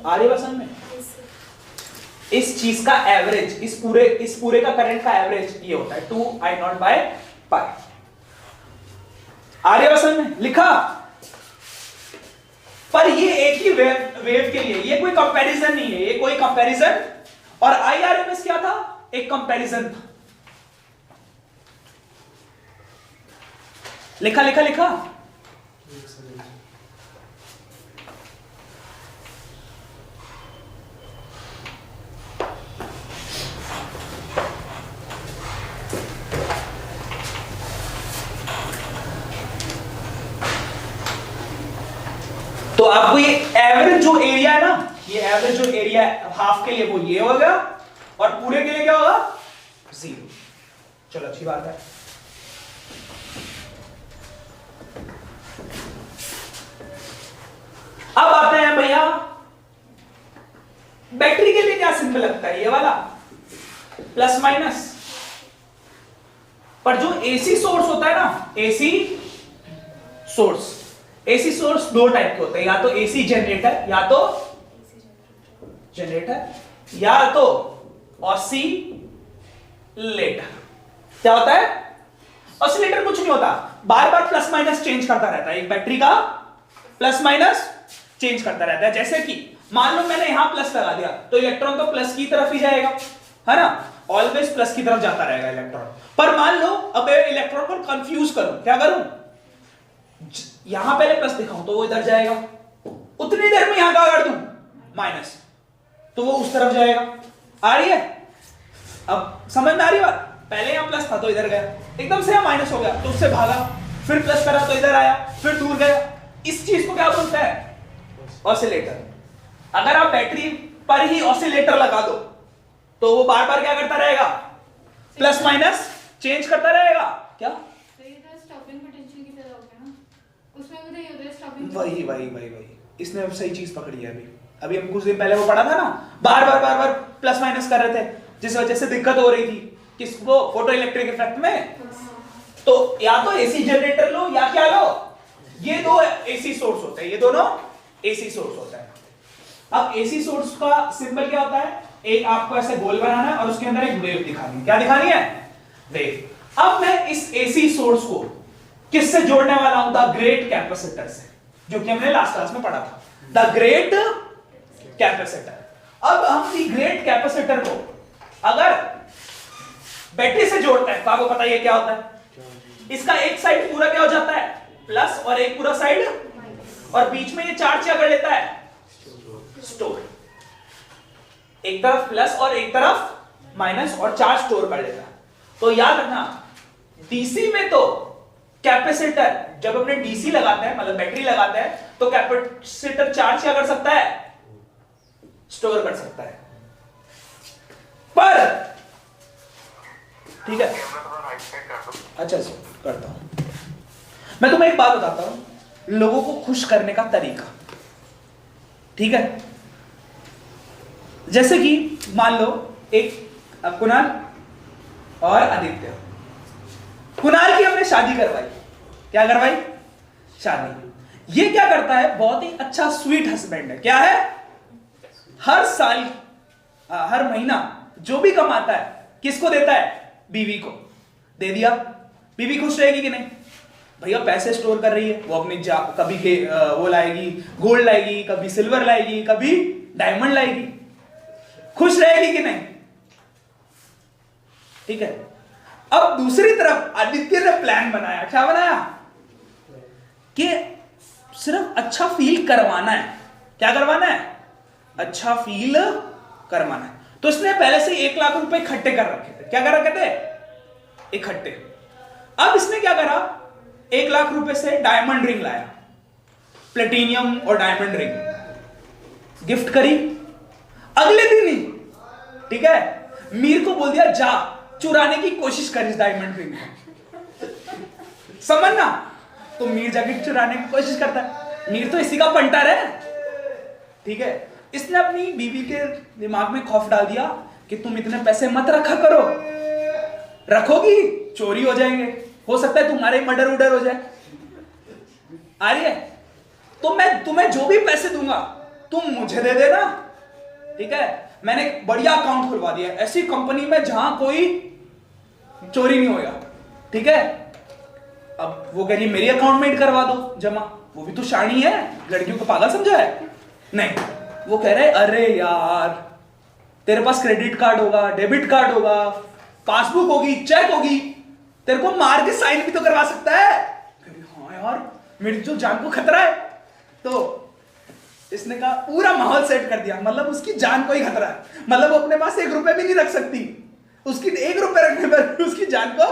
आ रही है समझ में। इस चीज का एवरेज, इस पूरे का करंट का एवरेज ये होता है 2I0 बाय पाई। आ रही है समझ में, लिखा। पर ये एक ही वेव के लिए, ये कोई कंपैरिजन नहीं है, ये कोई कंपैरिजन। और IRMS क्या था, एक कंपैरिजन था। लिखा लिखा लिखा। तो आपको ये एवरेज जो एरिया है ना, ये एवरेज जो एरिया है हाफ के लिए वो ये होगा, और पूरे के लिए क्या होगा, 0। चलो अच्छी बात है। अब आते हैं भैया बैटरी के लिए, क्या सिंबल लगता है, ये वाला प्लस माइनस। पर जो एसी सोर्स होता है ना, एसी सोर्स दो टाइप के होते हैं, या तो एसी जनरेटर, या तो ऑसिलेटर। क्या होता है, ऑसिलेटर कुछ नहीं होता, बार बार प्लस माइनस चेंज करता रहता है। एक बैटरी का प्लस माइनस चेंज करता रहता है। जैसे कि मान लो मैंने यहां प्लस लगा दिया तो इलेक्ट्रॉन तो प्लस की तरफ ही जाएगा, है ना, ऑलवेज प्लस की तरफ जाता रहेगा इलेक्ट्रॉन। पर मान लो अब इलेक्ट्रॉन को कंफ्यूज करूं, क्या करूं, यहां पहले प्लस दिखाऊं तो वो इधर जाएगा, उतनी देर में यहां क्या कर दूं, माइनस, तो वो उस तरफ जाएगा। आ रही है, अब समझ में आ रही बात। पहले यहां प्लस था तो इधर गया, एकदम से यहां माइनस हो गया तो उससे भागा, फिर प्लस करा तो इधर आया, फिर दूर गया। इस चीज को क्या बोलते हैं, ऑसिलेटर। अगर आप बैटरी पर ही ऑसिलेटर लगा दो तो वो बार बार क्या करता रहेगा, प्लस माइनस चेंज करता रहेगा। क्या तो ये तो स्टॉपिंग पोटेंशियल की तरह हो गया ना, उसमें भी तो ये होता है स्टॉपिंग। वही इसने सही चीज पकड़ी है। अभी हम कुछ दिन पहले वो पढ़ा था ना, बार बार प्लस माइनस कर रहे थे, जिस वजह से दिक्कत हो रही थी किसको, फोटो इलेक्ट्रिक इफेक्ट में। तो या तो एसी जनरेटर लो या क्या लो, ये दो एसी सोर्स होते हैं, ये दोनों एसी सोर्स होता है। अब एसी सोर्स का सिंबल क्या होता है, एक आपको ऐसे गोल बनाना है और उसके अंदर एक वेव दिखानी है। क्या दिखानी है, वेव। अब मैं इस एसी सोर्स को किससे जोड़ने वाला हूं, द ग्रेट कैपेसिटर से, जो कि हमने लास्ट क्लास में पढ़ा था, द ग्रेट कैपेसिटर। अब हम दी ग्रेट कैपेसिटर को अगर बैटरी से जोड़ते हैं तो आपको पता है क्या होता है, इसका एक साइड पूरा क्या हो जाता है, प्लस, और एक पूरा साइड, और बीच में ये चार्ज क्या कर लेता है, स्टोर। एक तरफ प्लस और एक तरफ माइनस, और चार्ज स्टोर कर लेता है। तो याद रखना, डीसी में तो कैपेसिटर, जब अपने डीसी लगाते हैं मतलब बैटरी लगाते हैं, तो कैपेसिटर चार्ज क्या कर सकता है, स्टोर कर सकता है। पर ठीक है, अच्छा करता हूं मैं तुम्हें एक बात बताता हूं, लोगों को खुश करने का तरीका। ठीक है, जैसे कि मान लो एक कुणाल और आदित्य, कुणाल की हमने शादी करवाई, क्या करवाई, शादी। ये क्या करता है, बहुत ही अच्छा स्वीट हस्बैंड है। क्या है, हर साल हर महीना जो भी कमाता है किसको देता है, बीवी को दे दिया। बीवी खुश रहेगी कि नहीं, भैया पैसे स्टोर कर रही है, वो अपनी कभी के वो लाएगी गोल्ड लाएगी, कभी सिल्वर लाएगी, कभी डायमंड लाएगी, खुश रहेगी कि नहीं। ठीक है, अब दूसरी तरफ आदित्य ने प्लान बनाया, क्या बनाया, कि सिर्फ अच्छा फील करवाना है। क्या करवाना है, अच्छा फील करवाना है। तो इसने पहले से 1 लाख रुपए इकट्ठे कर रखे थे। क्या कर रखे थे, इकट्ठे। अब इसने क्या करा, 1 लाख रुपए से डायमंड रिंग लाया, प्लेटिनियम और डायमंड रिंग गिफ्ट करी। अगले दिन ही, ठीक है, मीर को बोल दिया जा चुराने की कोशिश कर इस डायमंड रिंग को, समझना। तो मीर जाके चुराने की कोशिश करता है, मीर तो इसी का पंटर है। ठीक है, इसने अपनी बीवी के दिमाग में खौफ डाल दिया कि तुम इतने पैसे मत रखा करो, रखोगी चोरी हो जाएंगे, हो सकता है तुम्हारे मर्डर उडर हो जाए। आ रही है, तो मैं तुम्हें जो भी पैसे दूंगा तुम मुझे दे देना। ठीक है, मैंने एक बढ़िया अकाउंट खुलवा दिया ऐसी कंपनी में जहां कोई चोरी नहीं होगा। ठीक है, अब वो कह रही मेरी अकाउंट में करवा दो जमा, वो भी तो शानी है, लड़कियों को पागल समझा है नहीं। वो कह रहे अरे यार तेरे पास क्रेडिट कार्ड होगा, डेबिट कार्ड होगा, पासबुक होगी, चेक होगी, तेरे को मार के साइन भी तो करवा सकता है। हाँ यार मेरी जो जान को खतरा है। तो इसने कहा पूरा माहौल सेट कर दिया, मतलब उसकी जान को ही खतरा है, मतलब वो अपने पास 1 रुपए भी नहीं रख सकती, उसकी 1 रुपए रखने पर उसकी जान को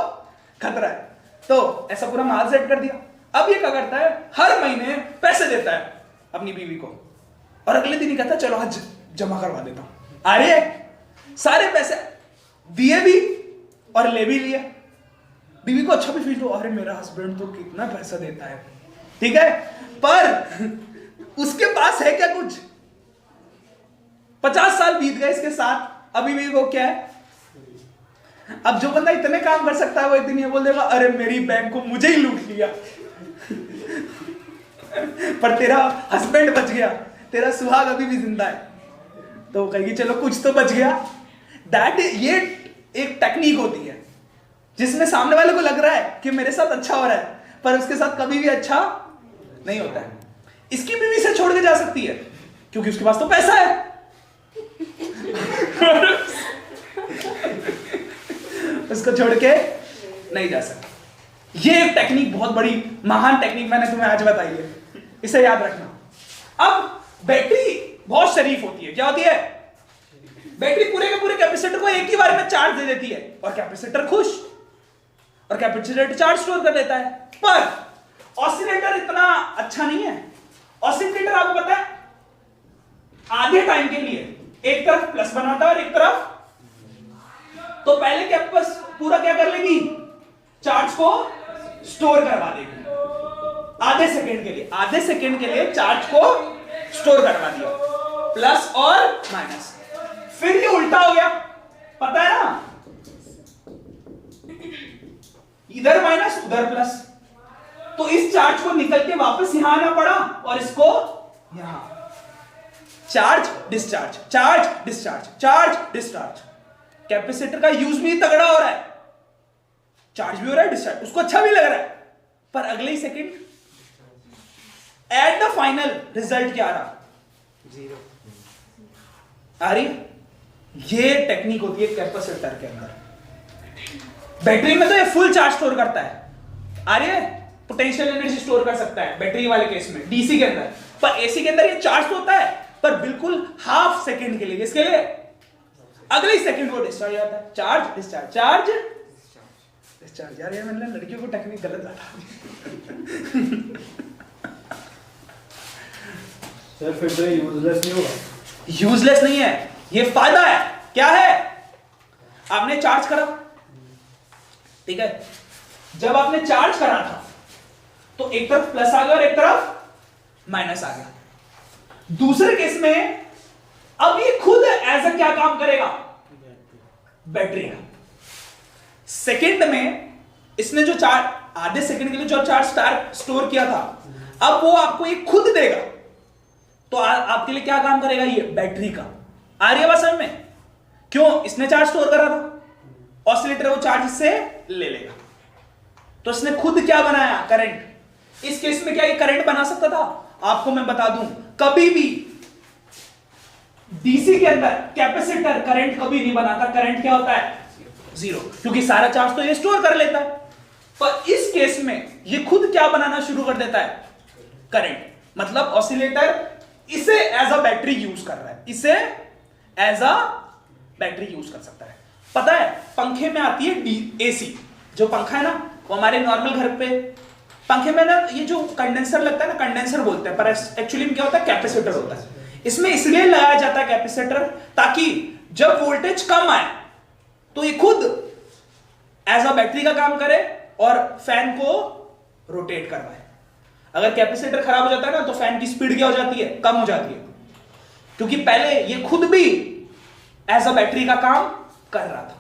खतरा है। तो ऐसा पूरा माहौल सेट कर दिया। अब ये क्या करता है, हर महीने पैसे देता है अपनी बीवी को, और अगले दिन ही कहता है चलो आज जमा करवा देता हूं। अरे सारे पैसे दिए भी और ले भी लिए, बीवी को अच्छा भी फील हुआ, अरे मेरा हस्बैंड तो कितना पैसा देता है। ठीक है, पर उसके पास है क्या कुछ, 50 साल बीत गए इसके साथ, अभी भी वो क्या है। अब जो बंदा इतने काम कर सकता है वो एक दिन ये बोल देगा अरे मेरी बैंक को मुझे ही लूट लिया पर तेरा हस्बैंड बच गया, तेरा सुहाग अभी भी जिंदा है। तो कहेगी चलो कुछ तो बच गया। दैट ये एक टेक्निक होती है जिसमें सामने वाले को लग रहा है कि मेरे साथ अच्छा हो रहा है, पर उसके साथ कभी भी अच्छा नहीं होता है। इसकी बीवी से छोड़ के जा सकती है क्योंकि उसके पास तो पैसा है उसको छोड़ के नहीं जा सकता। ये एक टेक्निक, बहुत बड़ी महान टेक्निक मैंने तुम्हें आज बताई है, इसे याद रखना। अब बैटरी बहुत शरीफ होती है, क्या होती है, बैटरी पूरे के पूरे कैपेसिटर को एक ही बार में चार्ज दे देती है और कैपेसिटर खुश, और कैपेसिटर चार्ज स्टोर कर देता है। पर ऑसिलेटर इतना अच्छा नहीं है। ऑसिलेटर आपको पता है आधे टाइम के लिए एक तरफ प्लस बनाता है और एक तरफ, तो पहले कैंपस पूरा क्या कर लेगी, चार्ज को स्टोर करवा देगी आधे सेकंड के लिए चार्ज को स्टोर करवा दिया, प्लस और माइनस। फिर ये उल्टा हो गया, पता है ना, इधर माइनस उधर प्लस, तो इस चार्ज को निकल के वापस यहां आना पड़ा और इसको यहां, charge discharge, charge discharge, charge discharge. Capacitor का यूज भी तगड़ा हो रहा है, चार्ज भी हो रहा है, डिस्चार्ज, उसको अच्छा भी लग रहा है, पर अगले ही second at the final result क्या आ रहा, जीरो आ रही। ये टेक्निक होती है कैपेसिटर के अंदर। बैटरी में तो ये फुल चार्ज स्टोर करता है, आ रही है, पोटेंशियल एनर्जी स्टोर कर सकता है बैटरी वाले केस में, डीसी के अंदर, पर एसी के अंदर ये चार्ज तो होता है, पर बिल्कुल हाफ सेकंड के लिए, इसके लिए अगले ही सेकंड को डिस्चार्ज आता है, चार्ज डिस्चार्ज, चार्ज डिस्चार्ज। यार ये मैंने लड़कियों को टेक्निक गलत बता सर फिर तो यूजलेस नहीं होगा। यूजलेस नहीं है, ये फायदा है। क्या है, आपने चार्ज करा, ठीक है, जब आपने चार्ज करा था तो एक तरफ प्लस आ गया और एक तरफ माइनस आ गया। दूसरे केस में अब ये खुद एज अ क्या काम करेगा, बैटरी का। सेकंड में इसने जो चार्ज आधे सेकंड के लिए जो चार्ज स्टोर किया था, अब वो आपको ये खुद देगा, तो आपके लिए क्या काम करेगा, ये बैटरी का। आ रही है बात समझ में, क्यों, इसने चार्ज स्टोर करा था, ऑसिलेटर वो चार्ज इससे ले लेगा, तो इसने खुद क्या बनाया, करंट। इस केस में क्या ये करंट बना सकता था, आपको मैं बता दूं, कभी भी डीसी के अंदर कैपेसिटर करंट कभी नहीं बनाता। करंट क्या होता है, जीरो, क्योंकि सारा चार्ज तो ये स्टोर कर लेता है। पर इस केस में ये खुद क्या बनाना शुरू कर देता है, करंट। मतलब ऑसिलेटर इसे एज अ बैटरी यूज कर रहा है, इसे एज अ बैटरी यूज कर सकता है। पता है पंखे में आती है एसी, जो पंखा है ना, वो हमारे नॉर्मल घर पे पंखे में ना, ये जो कंडेंसर लगता है ना, कंडेंसर बोलते हैं, पर एक्चुअली में क्या होता है, कैपेसिटर होता है। इसमें इसलिए लगाया जाता है कैपेसिटर, ताकि जब वोल्टेज कम आए तो ये खुद एज अ बैटरी का काम करे और फैन को रोटेट करवाए। अगर कैपेसिटर खराब हो जाता है ना, तो फैन की स्पीड क्या हो जाती है, कम हो जाती है, क्योंकि पहले ये खुद भी एज अ बैटरी का काम कर रहा था।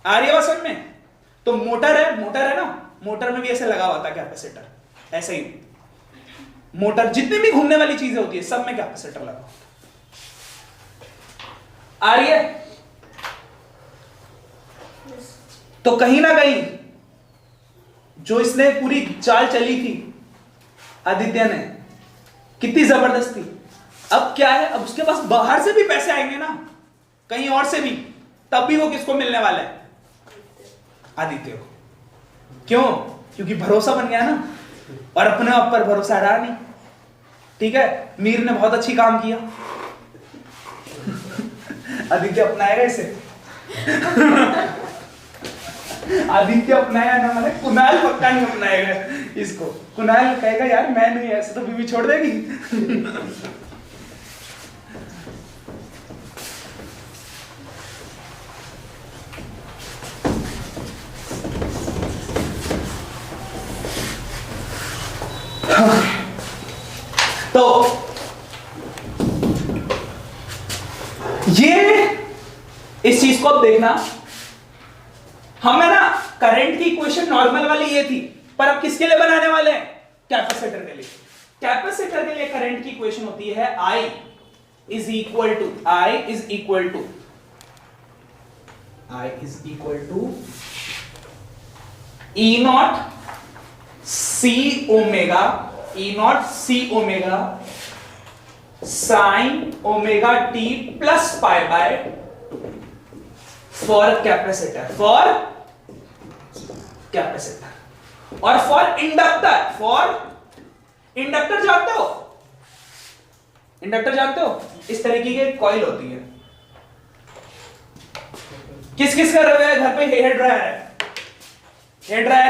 आ रही है बात समझ में। तो मोटर है ना, मोटर में भी ऐसे लगा हुआ था कैपेसिटर, ऐसे ही मोटर, जितनी भी घूमने वाली चीजें होती है सब में कैपेसिटर लगा होता है। आ रही है। तो कहीं ना कहीं जो इसने पूरी चाल चली थी आदित्य ने, कितनी जबरदस्त थी। अब क्या है, अब उसके पास बाहर से भी पैसे आएंगे ना, कहीं और से भी, तब भी वो किसको मिलने वाला है, आदित्य को। क्यों, क्योंकि भरोसा बन गया ना, और अपने आप पर भरोसा रहा नहीं। ठीक है, मीर ने बहुत अच्छी काम किया, आदित्य अपनाएगा इसे। आदित्य अपनाया ना, मैंने कुणाल पक्का नहीं अपनाएगा इसको। कुणाल कहेगा यार मैं नहीं, ऐसे तो बीवी छोड़ देगी। तो ये इस चीज को अब देखना, हमें ना करंट की इक्वेशन नॉर्मल वाली ये थी, पर अब किसके लिए बनाने वाले हैं, कैपेसिटर के लिए। कैपेसिटर के लिए करंट की इक्वेशन होती है I is equal to E not C omega sine omega T plus pi by for capacitor, और फॉर इंडक्टर जानते हो, इस तरीके की कॉइल होती है। किस का घर पे हेयर ड्रायर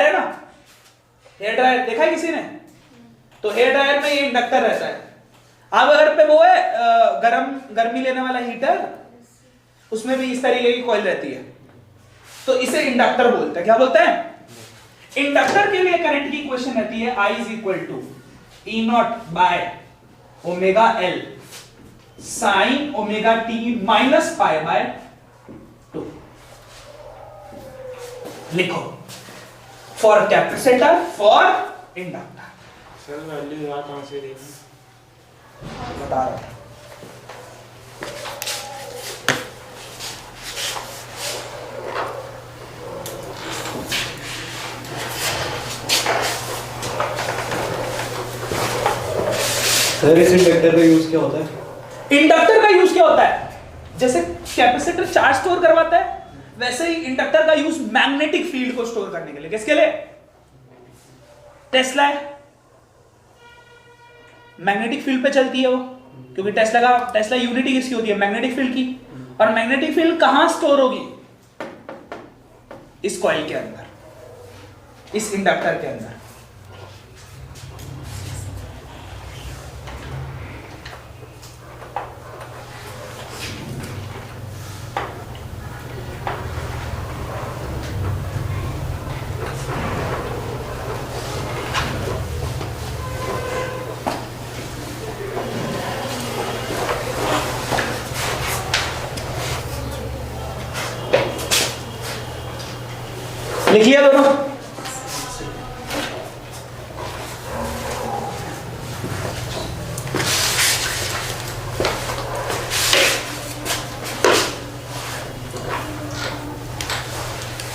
है ना, हेयर ड्रायर देखा है किसी ने, तो हेयर ड्रायर में ये इंडक्टर रहता है। अब अगर पे वो है गर्मी लेने वाला हीटर, उसमें भी इस तरीके की कॉइल रहती है, तो इसे इंडक्टर बोलते हैं। क्या बोलते हैं? इंडक्टर के लिए करंट की इक्वेशन रहती है I is equal to E not by omega L sine omega T minus pi by 2। लिखो for capacitor, for inductor. Sir value यहाँ कहाँ से देंगे? बता रहा हूं। सर इस इंडक्टर का यूज क्या होता है? इंडक्टर का यूज क्या होता है? जैसे कैपेसिटर चार्ज स्टोर करवाता है, वैसे ही इंडक्टर का यूज मैग्नेटिक फील्ड को स्टोर करने के लिए। किसके लिए? टेस्ला है, मैग्नेटिक फील्ड पे चलती है वो, क्योंकि टेस्ला यूनिटी किसकी होती है? मैग्नेटिक फील्ड की। और मैग्नेटिक फील्ड कहां स्टोर होगी? इस कॉइल के अंदर, इस इंडक्टर के अंदर। लिख लिया दोनों?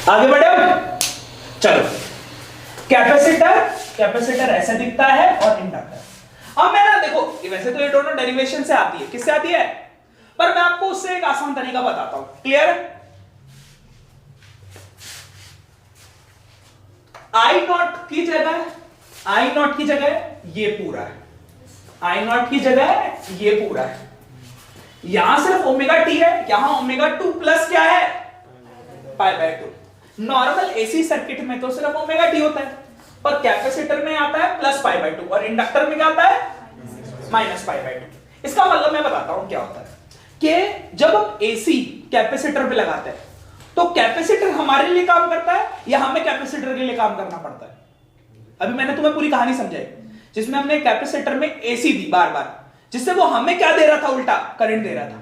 आगे बढ़े हम? चलो, कैपेसिटर ऐसे दिखता है और इंडक्टर। अब मैं ना देखो, वैसे तो ये दोनों डेरिवेशन से आती है। किससे आती है? पर मैं आपको उससे एक आसान तरीका बताता हूं। क्लियर है? I नॉट की जगह ये पूरा है, I नॉट की जगह ये पूरा है। यहां सिर्फ ओमेगा टी है, यहां ओमेगा 2 प्लस क्या है? पाई बाय 2। नॉर्मल एसी सर्किट में तो सिर्फ ओमेगा टी होता है, पर कैपेसिटर में आता है प्लस पाई बाय 2 और इंडक्टर में क्या आता है? Minus pi by 2। इसका मतलब मैं बताता हूं क्या होता है कि जब हम एसी कैपेसिटर पे लगाते हैं तो कैपेसिटर हमारे लिए काम करता है या हमें कैपेसिटर के लिए काम करना पड़ता है? अभी मैंने तुम्हें पूरी कहानी समझाई, जिसमें हमने कैपेसिटर में एसी दी बार बार, जिससे वो हमें क्या दे रहा था? उल्टा करंट दे रहा था।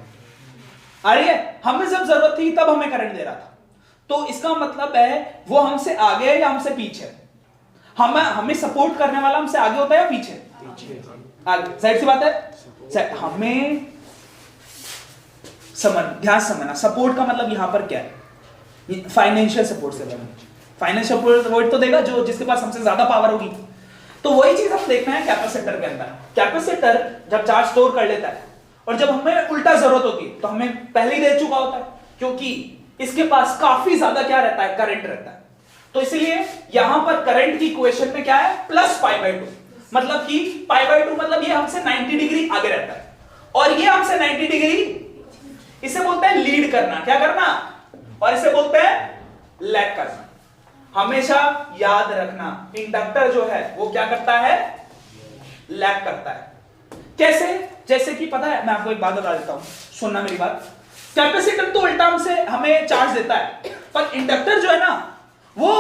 आ रही है? हमें जब जरूरत थी तब हमें करंट दे रहा था। तो इसका मतलब है वो हमसे आगे है या हमसे पीछे? हमें सपोर्ट करने वाला हमसे आगे होता है या पीछे? आगे। जाहिर सी बात है, हमें ध्यान समझना, सपोर्ट का मतलब यहां पर क्या है? फाइनेंशियल सपोर्ट से बना। फाइनेंशियल सपोर्ट तो देगा जो जिसके पास हमसे ज्यादा पावर होगी। तो वही चीज हम देखना है कैपेसिटर के अंदर। कैपेसिटर जब चार्ज स्टोर कर लेता है और जब हमें उल्टा जरूरत होती है तो हमें पहले ही दे चुका होता है, क्योंकि इसके पास काफी ज्यादा क्या रहता है? करंट रहता है। तो इसलिए यहां पर करंट की इक्वेशन में क्या है? Plus pi by 2। मतलब कि पाई बाय 2 मतलब ये हमसे 90 डिग्री आगे रहता है और ये हमसे 90 डिग्री, इसे बोलते हैं लीड करना। क्या करना? और इसे बोलते हैं लैग करना। हमेशा याद रखना, इंडक्टर जो है वो क्या करता है? लैग करता है। कैसे? जैसे कि पता है, मैं आपको एक बात बता देता हूं, सुनना मेरी बात। कैपेसिटर तो उल्टा हमसे हमें चार्ज देता है, पर इंडक्टर जो है ना, वो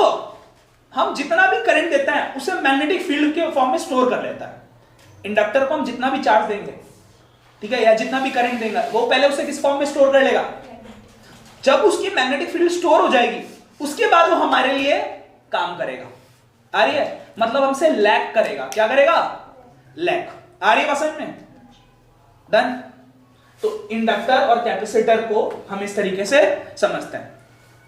हम जितना भी करंट देता है उसे मैग्नेटिक फील्ड के फॉर्म में स्टोर कर लेता है। इंडक्टर को हम जितना भी चार्ज देंगे, ठीक है, या जितना भी करंट देंगे, वो पहले उसे किस फॉर्म में स्टोर कर लेगा? जब उसकी मैग्नेटिक फील्ड स्टोर हो जाएगी उसके बाद वो हमारे लिए काम करेगा। आ रही है? मतलब हमसे लैग करेगा। क्या करेगा? लैग। आ रही है समझ में? डन। तो इंडक्टर और कैपेसिटर को हम इस तरीके से समझते हैं।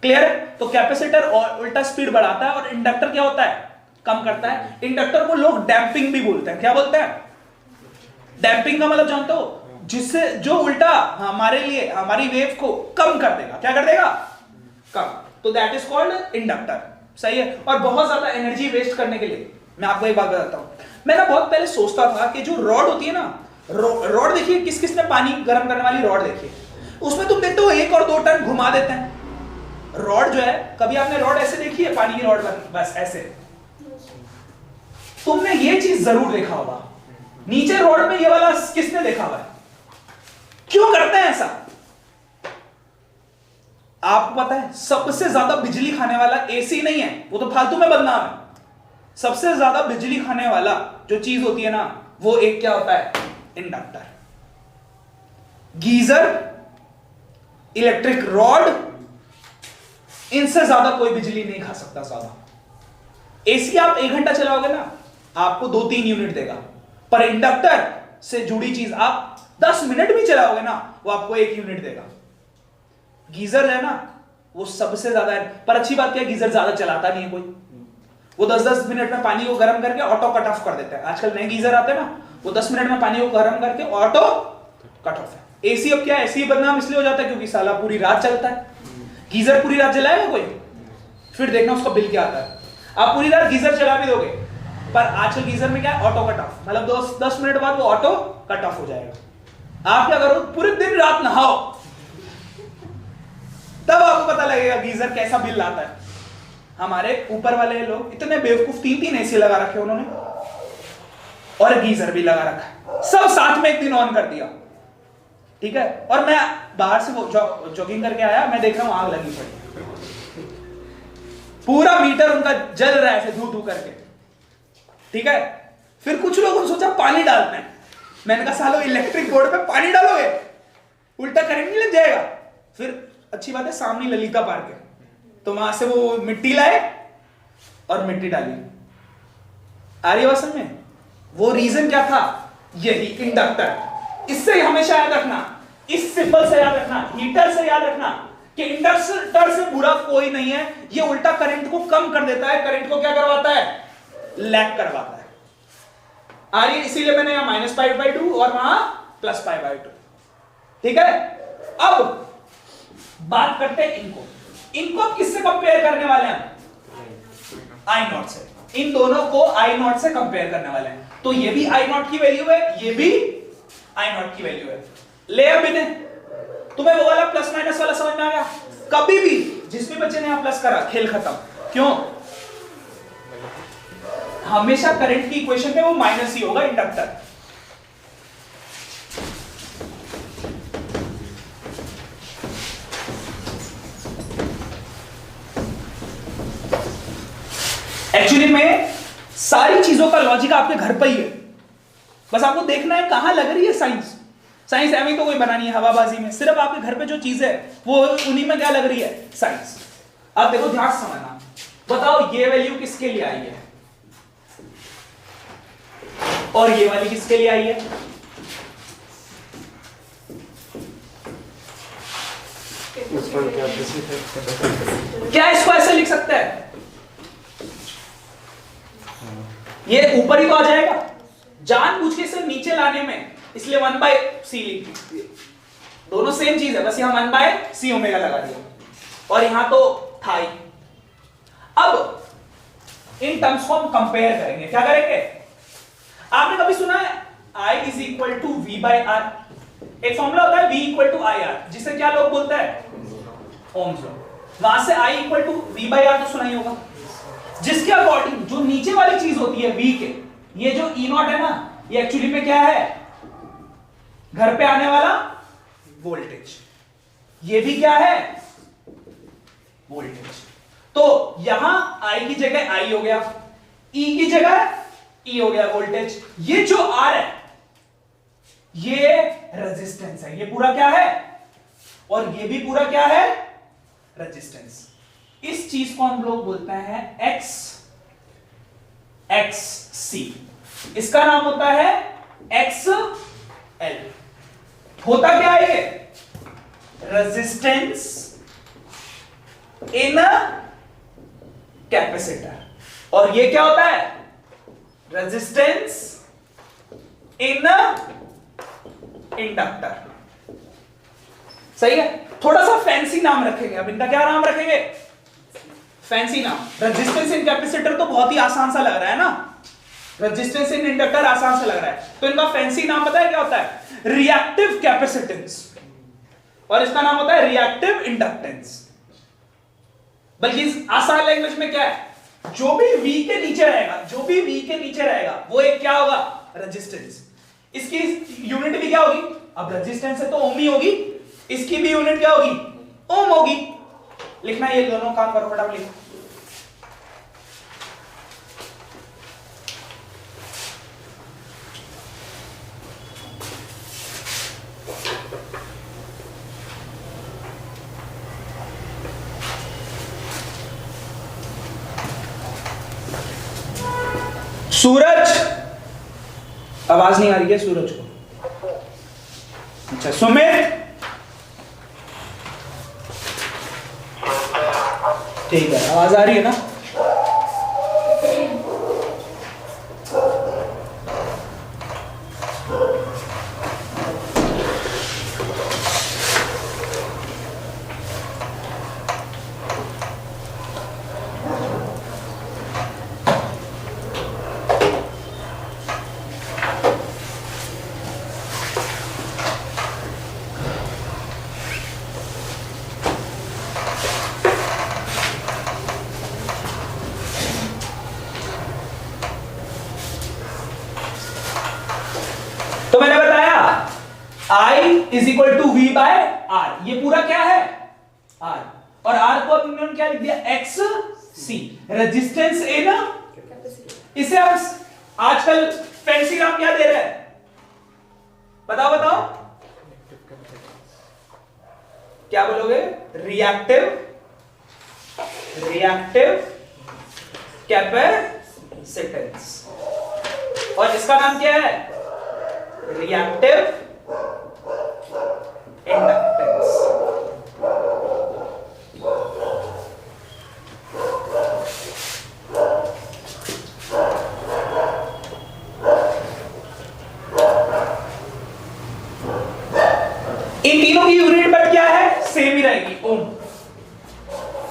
क्लियर है? तो कैपेसिटर और उल्टा स्पीड बढ़ाता है और इंडक्टर क्या होता है? कम करता है। इंडक्टर को लोग डैंपिंग भी बोलते हैं। क्या बोलते हैं? डैंपिंग का मतलब जानते हो? जिससे जो उल्टा हमारे लिए हमारी वेव को कम कर देगा। क्या कर देगा? कम। तो दैट इज कॉल्ड इंडक्टर। सही है? और बहुत ज्यादा एनर्जी वेस्ट करने के लिए मैं आपको एक बात बताता हूं। मैं ना बहुत पहले सोचता था कि जो रॉड होती है ना, रॉड देखिए, किस किस ने पानी गर्म करने वाली रॉड देखी, उसमें तुम देखते हो 1 और 2 टन घुमा देते हैं। रॉड जो है, कभी आपने रॉड ऐसे देखी है? पानी की रॉड बस ऐसे। तुमने ये चीज जरूर देखा होगा नीचे रोड में ये वाला किसने देखा हुआ है? क्यों करते हैं ऐसा? आपको पता है सबसे ज्यादा बिजली खाने वाला एसी नहीं है, वो तो फालतू में बदनाम है। सबसे ज्यादा बिजली खाने वाला जो चीज होती है ना, वो एक क्या होता है? इंडक्टर। गीजर, इलेक्ट्रिक रॉड, इनसे ज्यादा कोई बिजली नहीं खा सकता ज्यादा। एसी आप 1 घंटा चलाओगे ना, आपको 2-3 यूनिट देगा, पर इंडक्टर से जुड़ी चीज आप 10 मिनट भी चलाओगे ना, वो आपको 1 यूनिट देगा। गीजर है ना, वो सबसे ज्यादा है, पर अच्छी बात क्या है, गीजर ज्यादा चलाता नहीं है कोई। वो 10-10 मिनट में पानी को गर्म करके ऑटो कट ऑफ कर देता है। आजकल नए गीजर आते हैं ना, वो 10 मिनट में पानी को गर्म करके ऑटो कट ऑफ है। एसी अब क्या है, एसी बदनाम इसलिए हो जाता है क्योंकि साला पूरी रात चलता है। गीजर पूरी रात चलाएगा कोई? फिर देखना उसका बिल क्या आता है। आप पूरी रात गीजर चला भी दोगे, पर आजकल गीजर में क्या है, ऑटो कट ऑफ, मतलब 10 मिनट बाद वो ऑटो कट ऑफ हो जाएगा। आप क्या करो, पूरे दिन रात नहाओ, तब आपको पता लगेगा गीजर कैसा बिल आता है। हमारे ऊपर वाले लोग इतने बेवकूफ, 3-3 एसी लगा रखे उन्होंने और गीजर भी लगा रखा है, सब साथ में एक दिन ऑन कर दिया, ठीक है। और मैं बाहर से जॉगिंग करके आया, मैं देख रहा हूं आग लगी पड़ी, पूरा मीटर उनका जल रहा है ऐसे धू धू करके, ठीक है। फिर कुछ लोगों ने सोचा पानी डालते हैं, मैंने कहा सालो इलेक्ट्रिक बोर्ड पे पानी डालोगे, उल्टा करंट नहीं लग जाएगा। फिर अच्छी बात है सामने ललिता पार्क है, तो वहां से वो मिट्टी लाए और मिट्टी डाली। आ रही बात समझ में? वो रीजन क्या था? यही इंडक्टर। इससे हमेशा याद रखना, इस सिंबल से याद रखना, हीटर से याद रखना कि इंडक्टर से बुरा कोई नहीं है, ये उल्टा करंट को कम कर देता है, करंट को क्या करवाता है? लैग करवाता है। आ रही है? इसीलिए मैंने यहां -π/2 और वहां +π/2, ठीक है। अब बात करते हैं इनको आप किससे कंपेयर करने वाले हैं? I0 से। इन दोनों को I0 से कंपेयर करने वाले हैं, तो ये भी I0 की वैल्यू है, ये भी I0 की वैल्यू है। ले अब इन्हें, तुम्हें वो वाला प्लस माइनस वाला समझ में आ गया? कभी भी जिस भी बच्चे ने यहां प्लस करा, खेल खत्म। क्यों? हमेशा करंट की इक्वेशन में वो माइनस ही होगा, इंडक्टर। एक्चुअली में सारी चीजों का लॉजिक आपके घर पर ही है, बस आपको देखना है कहां लग रही है साइंस। साइंस एवं तो कोई बनानी है हवाबाजी में, सिर्फ आपके घर पे जो चीज है वो उन्हीं में क्या लग रही है? साइंस। अब देखो ध्यान से समझना, बताओ ये वैल्यू किसके लिए आई है और ये वाली किसके लिए आई है? क्या इसको ऐसे लिख सकते हैं? ये ऊपर ही तो आ जाएगा, जानबूझ के इसे नीचे लाने में, इसलिए 1/c लिख दी। दोनों सेम चीज है, बस यहां 1/c ओमेगा लगा दिया और यहां तो था ही। अब इन टर्म्स को हम कंपेयर करेंगे। क्या करेंगे? आपने कभी सुना है I is equal to V/R? एक फॉर्मूला होता है V equal to IR, जिसे क्या लोग बोलते हैं? Ohm's law. वहां से I equal to V/R तो सुना ही होगा, जिसके अकॉर्डिंग जो नीचे वाली चीज होती है V के, ये जो E0 है ना, ये एक्चुअली में क्या है? घर पे आने वाला वोल्टेज। ये भी क्या है? वोल्टेज। तो यहां I की जगह I हो गया, E की जगह E हो गया वोल्टेज। ये जो R है ये रेजिस्टेंस है, ये पूरा क्या है? और ये भी पूरा क्या है? रेजिस्टेंस। इस चीज को हम लोग बोलते हैं XC। इसका नाम होता है XL। होता क्या है ये? Resistance in capacitor. और ये क्या होता है? Resistance in inductor. सही है? थोड़ा सा फैंसी नाम रखेंगे। अब इनका क्या नाम रखेंगे? फैंसी नाम। रेजिस्टेंस इन कैपेसिटर तो बहुत ही आसान सा लग रहा है ना, रेजिस्टेंस इन इंडक्टर आसान सा लग रहा है, तो इनका फैंसी नाम पता है क्या होता है? Reactive capacitance. और इसका नाम होता है रिएक्टिव इंडक्टेंस। बल्कि आसान लैंग्वेज में क्या है? जो भी V के नीचे रहेगा, जो भी V के नीचे रहेगा वो एक क्या होगा? रेजिस्टेंस। इसकी यूनिट भी क्या होगी? अब रेजिस्टेंस है तो ओम ही होगी, इसकी भी यूनिट क्या होगी? ओम होगी। लिखना ये दोनों काम करो फटाफट लिखो। सूरज, आवाज नहीं आ रही है सूरज को। अच्छा सुमित, ठीक है आवाज आ रही है ना? तो मैंने बताया I is equal to V by R, ये पूरा क्या है? R, और R को हमने क्या लिख दिया? X C, रेजिस्टेंस A ना, इसे हम आजकल फैंसी नाम क्या दे रहे हैं? बताओ बताओ, क्या बोलोगे? रिएक्टिव कैपेसिटेंस, और इसका नाम क्या है? Reactive inductance. इन तीनों की यूनिट बट क्या है? सेम ही रहेगी,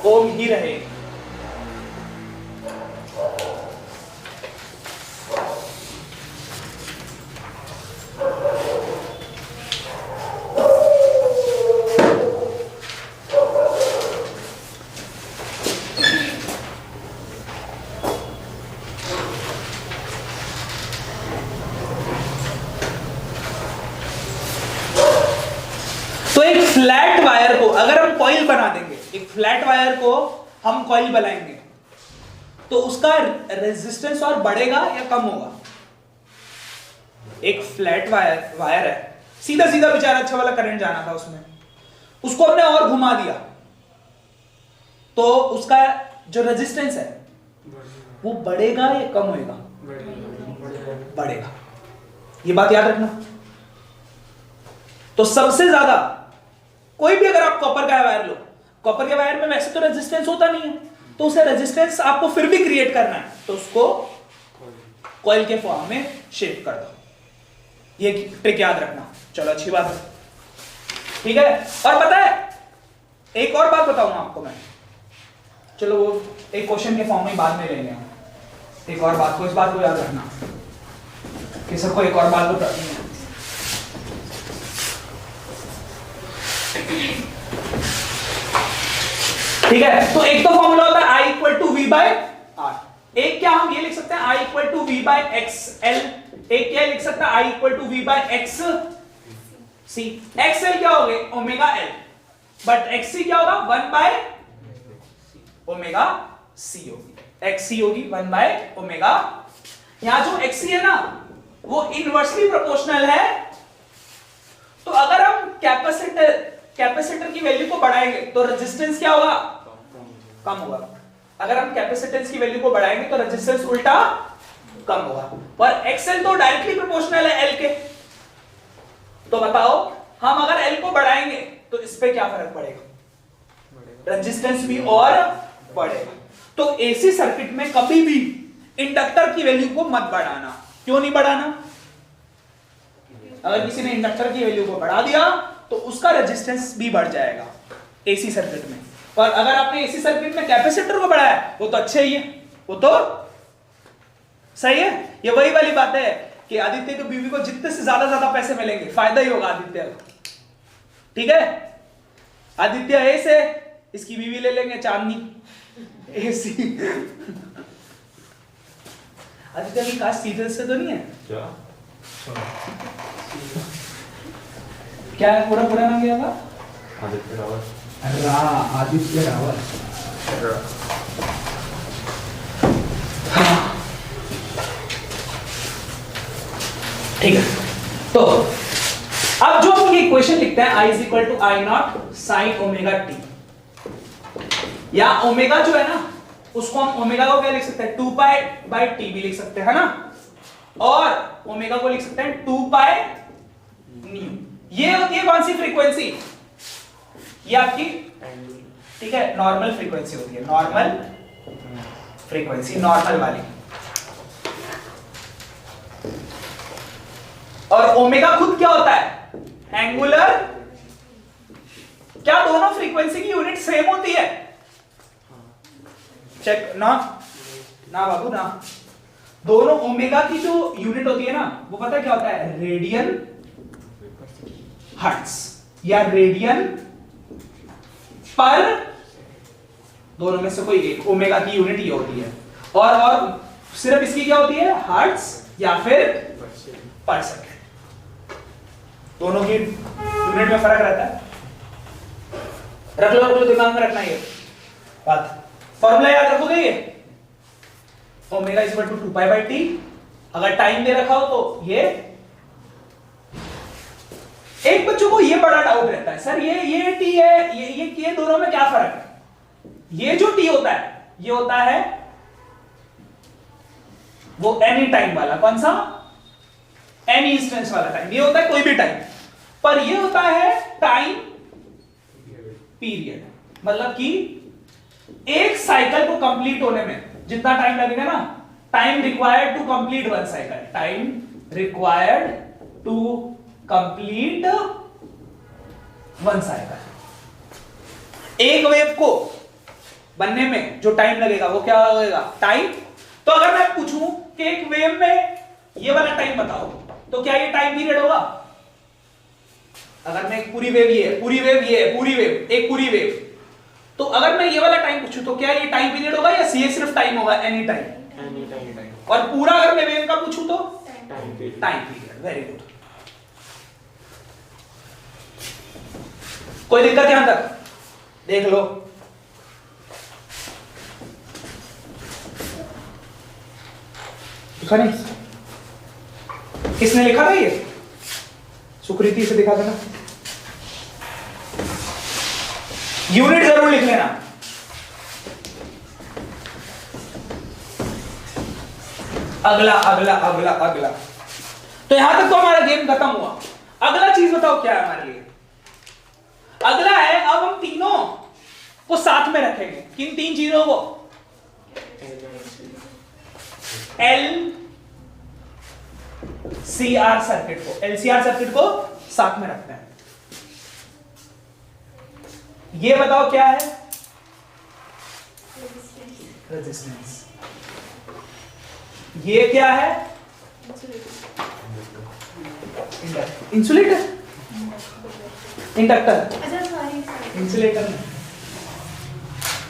ओम ही रहेगी। फ्लैट वायर को अगर हम कॉइल बना देंगे, एक फ्लैट वायर को हम कॉइल बनाएंगे, तो उसका रेजिस्टेंस और बढ़ेगा या कम होगा? एक फ्लैट वायर है, सीधा सीधा बेचारा अच्छा वाला करंट जाना था उसमें, उसको हमने और घुमा दिया तो उसका जो रेजिस्टेंस है वो बढ़ेगा या कम होएगा? बढ़ेगा। ये बात याद रखना। तो सबसे ज्यादा कोई भी अगर आप कॉपर का वायर लो, कॉपर के वायर में वैसे तो रेजिस्टेंस होता नहीं है, तो उसे रेजिस्टेंस आपको फिर भी क्रिएट करना है, तो उसको कॉइल के फॉर्म में शिफ्ट कर दो। ये ट्रिक याद रखना। चलो अच्छी बात है, ठीक है। और पता है एक और बात बताऊंगा आपको मैं, चलो वो एक क्वेश्चन के फॉर्म में बाद में लेंगे हम। एक और बात को, इस बात को याद रखना कि सबको एक और बात बतानी है। ठीक है, तो एक तो फॉर्मूला होता है I equal to V by R, एक क्या हम ये लिख सकते हैं I equal to V by XL, एक क्या लिख सकते हैं I equal to V by XC। XL क्या हो गए? ओमेगा L, बट XC क्या होगा? 1 बाय ओमेगा C होगी, XC होगी 1 बाय ओमेगा। यहां जो XC है ना वो इनवर्सली प्रोपोर्शनल है, तो अगर हम कैपेसिटर की वैल्यू को बढ़ाएंगे तो रेजिस्टेंस क्या होगा? कम होगा। अगर हम कैपेसिटेंस की वैल्यू को बढ़ाएंगे तो रेजिस्टेंस उल्टा कम होगा। और XL तो डायरेक्टली प्रोपोर्शनल है L के, तो बताओ हम अगर L को बढ़ाएंगे तो इस पे क्या फर्क पड़ेगा? रेजिस्टेंस भी और बढ़ेगा। तो AC सर्किट में कभी भी इंडक्टर की वैल्यू को मत बढ़ाना। क्यों नहीं बढ़ाना? अगर किसी ने इंडक्टर की वैल्यू को बढ़ा दिया तो उसका रेजिस्टेंस भी बढ़ जाएगा AC सर्किट में। और अगर आपने AC सर्किट में कैपेसिटर को बढ़ाया वो तो अच्छे ही है, वो तो सही है। ये वही वाली बात है कि आदित्य की बीवी को जितने से ज्यादा पैसे मिलेंगे फायदा ही होगा आदित्य को, ठीक है। आदित्य ए से, इसकी बीवी ले लेंगे चांदनी AC। आदित्य की कास्ट सीजन से तो नहीं है क्या? क्या है पूरा पूरा नाम क्या था? आदित्य रावत। आदित्य रावत। हाँ ठीक है, तो अब जो हम ये इक्वेशन लिखते हैं I is equal to I not sine omega T, या ओमेगा जो है ना उसको हम ओमेगा को क्या लिख सकते हैं 2 पाई बाय टी भी लिख सकते हैं ना, और ओमेगा को लिख सकते हैं 2 पाई न्यू। ये होती है कौन सी फ्रीक्वेंसी? ये आपकी ठीक है नॉर्मल फ्रीक्वेंसी होती है, नॉर्मल फ्रीक्वेंसी, नॉर्मल वाली। और ओमेगा खुद क्या होता है? एंगुलर। क्या दोनों फ्रीक्वेंसी की यूनिट सेम होती है? चेक ना ना बाबू ना, दोनों ओमेगा की जो यूनिट होती है ना वो पता है क्या होता है? रेडियन हर्ट्ज या रेडियन पर, दोनों में से कोई एक। ओमेगा की यूनिट ये होती है, और सिर्फ इसकी क्या होती है? हर्ट्ज या फिर पर सेकंड। दोनों की यूनिट में फर्क रहता है। रख लो दिमाग में रखना ये बात। फॉर्मूला याद रखोगे ये omega is equal to 2 pi by T. अगर टाइम दे रखा हो तो ये, एक बच्चों को ये बड़ा डाउट रहता है सर ये टी है, ये दोनों में क्या फर्क है? ये जो टी होता है ये होता है वो एनी टाइम वाला। कौन सा? एनी इंस्टेंस वाला टाइम। ये होता है कोई भी टाइम, पर ये होता है टाइम पीरियड। मतलब कि एक साइकिल को कंप्लीट होने में जितना टाइम लगेगा ना, time required to complete one cycle, time required to complete one cycle. एक वेव को बनने में जो टाइम लगेगा वो क्या होगा? टाइम। तो अगर मैं पूछूं कि एक वेव में ये वाला टाइम बताओ, तो क्या ये टाइम पीरियड होगा? अगर मैं एक पूरी वेव ये है, पूरी वेव ये है, पूरी वेव एक पूरी वेव, तो अगर मैं ये वाला टाइम पूछूं तो क्या ये टाइम पीरियड होगा या ये सिर्फ टाइम होगा? Any time. और पूरा अगर मैं वेव का पूछूं तो टाइम पीरियड। Very good. कोई दिक्कत यहां तक? देख लो। लिखा नहीं? किसने लिखा था ये? सुकृति से दिखा देना। यूनिट जरूर लिख लेना। अगला अगला अगला अगला। तो यहां तक तो हमारा गेम खत्म हुआ। अगला चीज बताओ क्या है हमारे लिए? अगला है, अब हम तीनों को साथ में रखेंगे। किन तीन चीजों को? LCR सर्किट को, LCR सर्किट को साथ में रखते हैं। ये बताओ क्या है? रेजिस्टेंस। ये क्या है? इंसुलेटर, इंडक्टर, अच्छा सॉरी इंसुलेटर।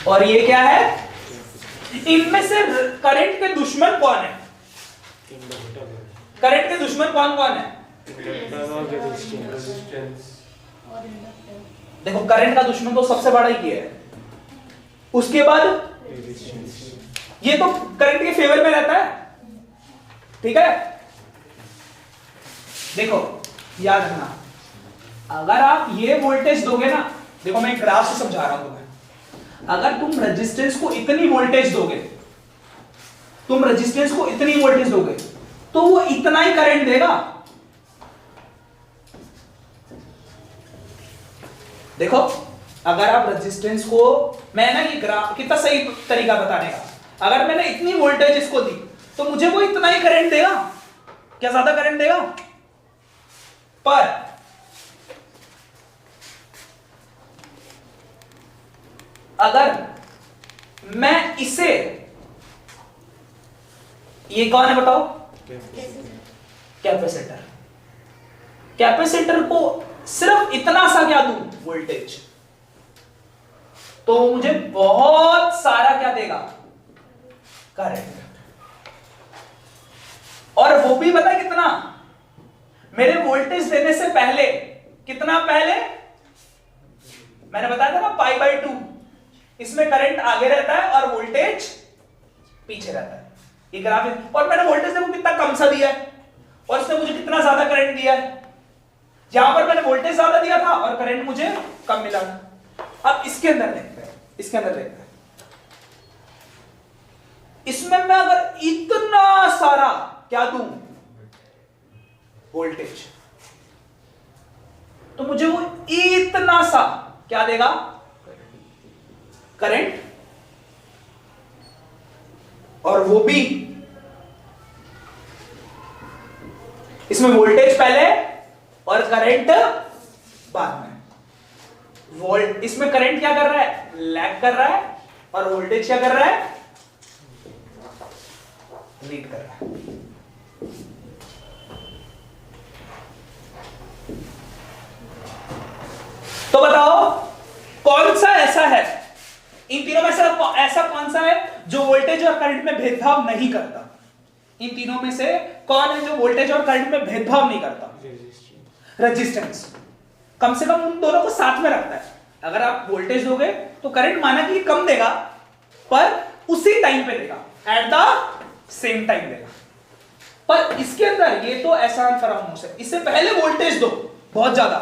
और ये क्या है? इनमें से करंट के दुश्मन कौन है? करंट के दुश्मन कौन कौन है? देखो करंट का दुश्मन तो सबसे बड़ा ही है, उसके बाद ये तो करंट के फेवर में रहता है। ठीक है, देखो याद रखना, अगर आप ये वोल्टेज दोगे ना, देखो मैं ग्राफ से समझा रहा हूं तुम्हें, अगर तुम रेजिस्टेंस को इतनी वोल्टेज दोगे, तुम रेजिस्टेंस को इतनी वोल्टेज दोगे तो वो इतना ही करंट देगा। देखो अगर आप रेजिस्टेंस को, मैं ना ये ग्राफ कितना सही तरीका बताने का, अगर मैंने इतनी वोल्टेज इसको दी तो मुझे वो इतना ही करंट देगा। क्या ज्यादा करंट देगा? पर अगर मैं इसे, ये कौन है बताओ? कैपेसिटर। कैपेसिटर को सिर्फ इतना सा क्या दूं वोल्टेज, तो मुझे बहुत सारा क्या देगा? करंट। और वो भी पता है कितना? मेरे वोल्टेज देने से पहले, कितना पहले, मैंने बताया था ना π/2, इसमें करंट आगे रहता है और वोल्टेज पीछे रहता है। ये ग्राफ, और मैंने वोल्टेज देखो कितना कम सा दिया है और इसने मुझे कितना ज्यादा करंट दिया है। यहां पर मैंने वोल्टेज ज्यादा दिया था और करंट मुझे कम मिला था। अब इसके अंदर देखते हैं, इसके अंदर देखते हैं, इसमें मैं अगर इतना सारा क्या दूं वोल्टेज, तो मुझे वो इतना सा क्या देगा करंट, और वो भी इसमें वोल्टेज पहले और करंट बाद में। इसमें करंट क्या कर रहा है, लैग कर रहा है, और वोल्टेज क्या कर रहा है, लीड कर रहा है। तो बताओ कौन सा ऐसा है, इन तीनों में से ऐसा कौन सा है जो वोल्टेज और करंट में भेदभाव नहीं करता? इन तीनों में से कौन है जो वोल्टेज और करंट में भेदभाव नहीं करता? रेजिस्टेंस। कम से कम उन दोनों को साथ में रखता है। अगर आप वोल्टेज दोगे तो करंट माना कि कम देगा, पर उसी टाइम पे देगा, एट द सेम टाइम देगा। पर इसके अंदर ये तो ऐसा फरामोश है, इससे पहले वोल्टेज दो बहुत ज्यादा,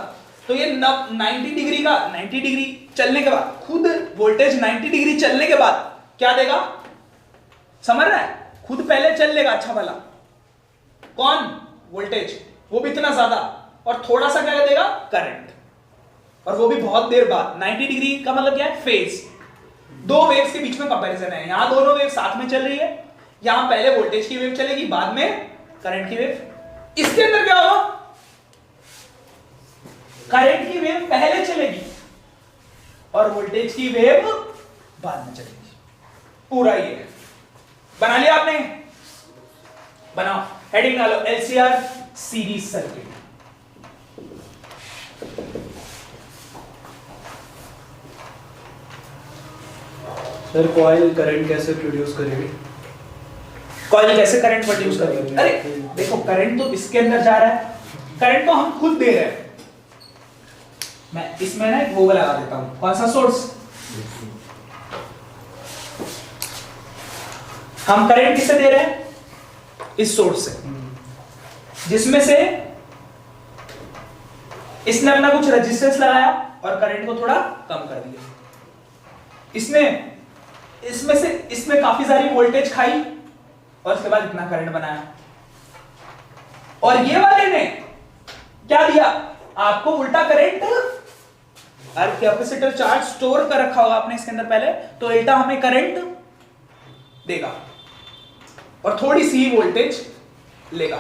तो ये 90 डिग्री का 90 डिग्री चलने के बाद, खुद वोल्टेज 90 डिग्री चलने के बाद क्या देगा, समझ रहा है? खुद पहले चल लेगा अच्छा भला, कौन, वोल्टेज, वो भी इतना ज्यादा, और थोड़ा सा क्या देगा, करंट, और वो भी बहुत देर बाद। 90 डिग्री का मतलब क्या है, फेज। दो वेव्स के बीच में कंपैरिजन है, यहां दोनों वेव साथ में चल रही है, यहां पहले वोल्टेज की वेव चलेगी, बाद में करंट की वेव। इसके अंदर क्या होगा, करंट की वेव पहले चलेगी और वोल्टेज की वेव बाद में चलेगी। पूरा ये बना लिया आपने, बनाओ, हेडिंग डालो, LCR series circuit. Sir coil current कैसे प्रोड्यूस करेगी? कॉइल कैसे करंट प्रोड्यूस करेगी? अरे देखो, करंट तो इसके अंदर जा रहा है, करंट तो हम खुद दे रहे हैं। मैं इसमें ना एक वो लगा देता हूं, कौन सा सोर्स, हम करंट किससे दे रहे हैं, इस सोर्स से, जिसमें से इसने अपना कुछ रेजिस्टेंस लगाया और करंट को थोड़ा कम कर दिया। इसमें काफी सारी वोल्टेज खाई और उसके बाद इतना करंट बनाया। और ये वाले ने क्या दिया आपको, उल्टा करंट, और कैपेसिटर चार्ज स्टोर कर रखा होगा आपने इसके अंदर पहले, तो उल्टा हमें करंट देगा और थोड़ी सी वोल्टेज लेगा,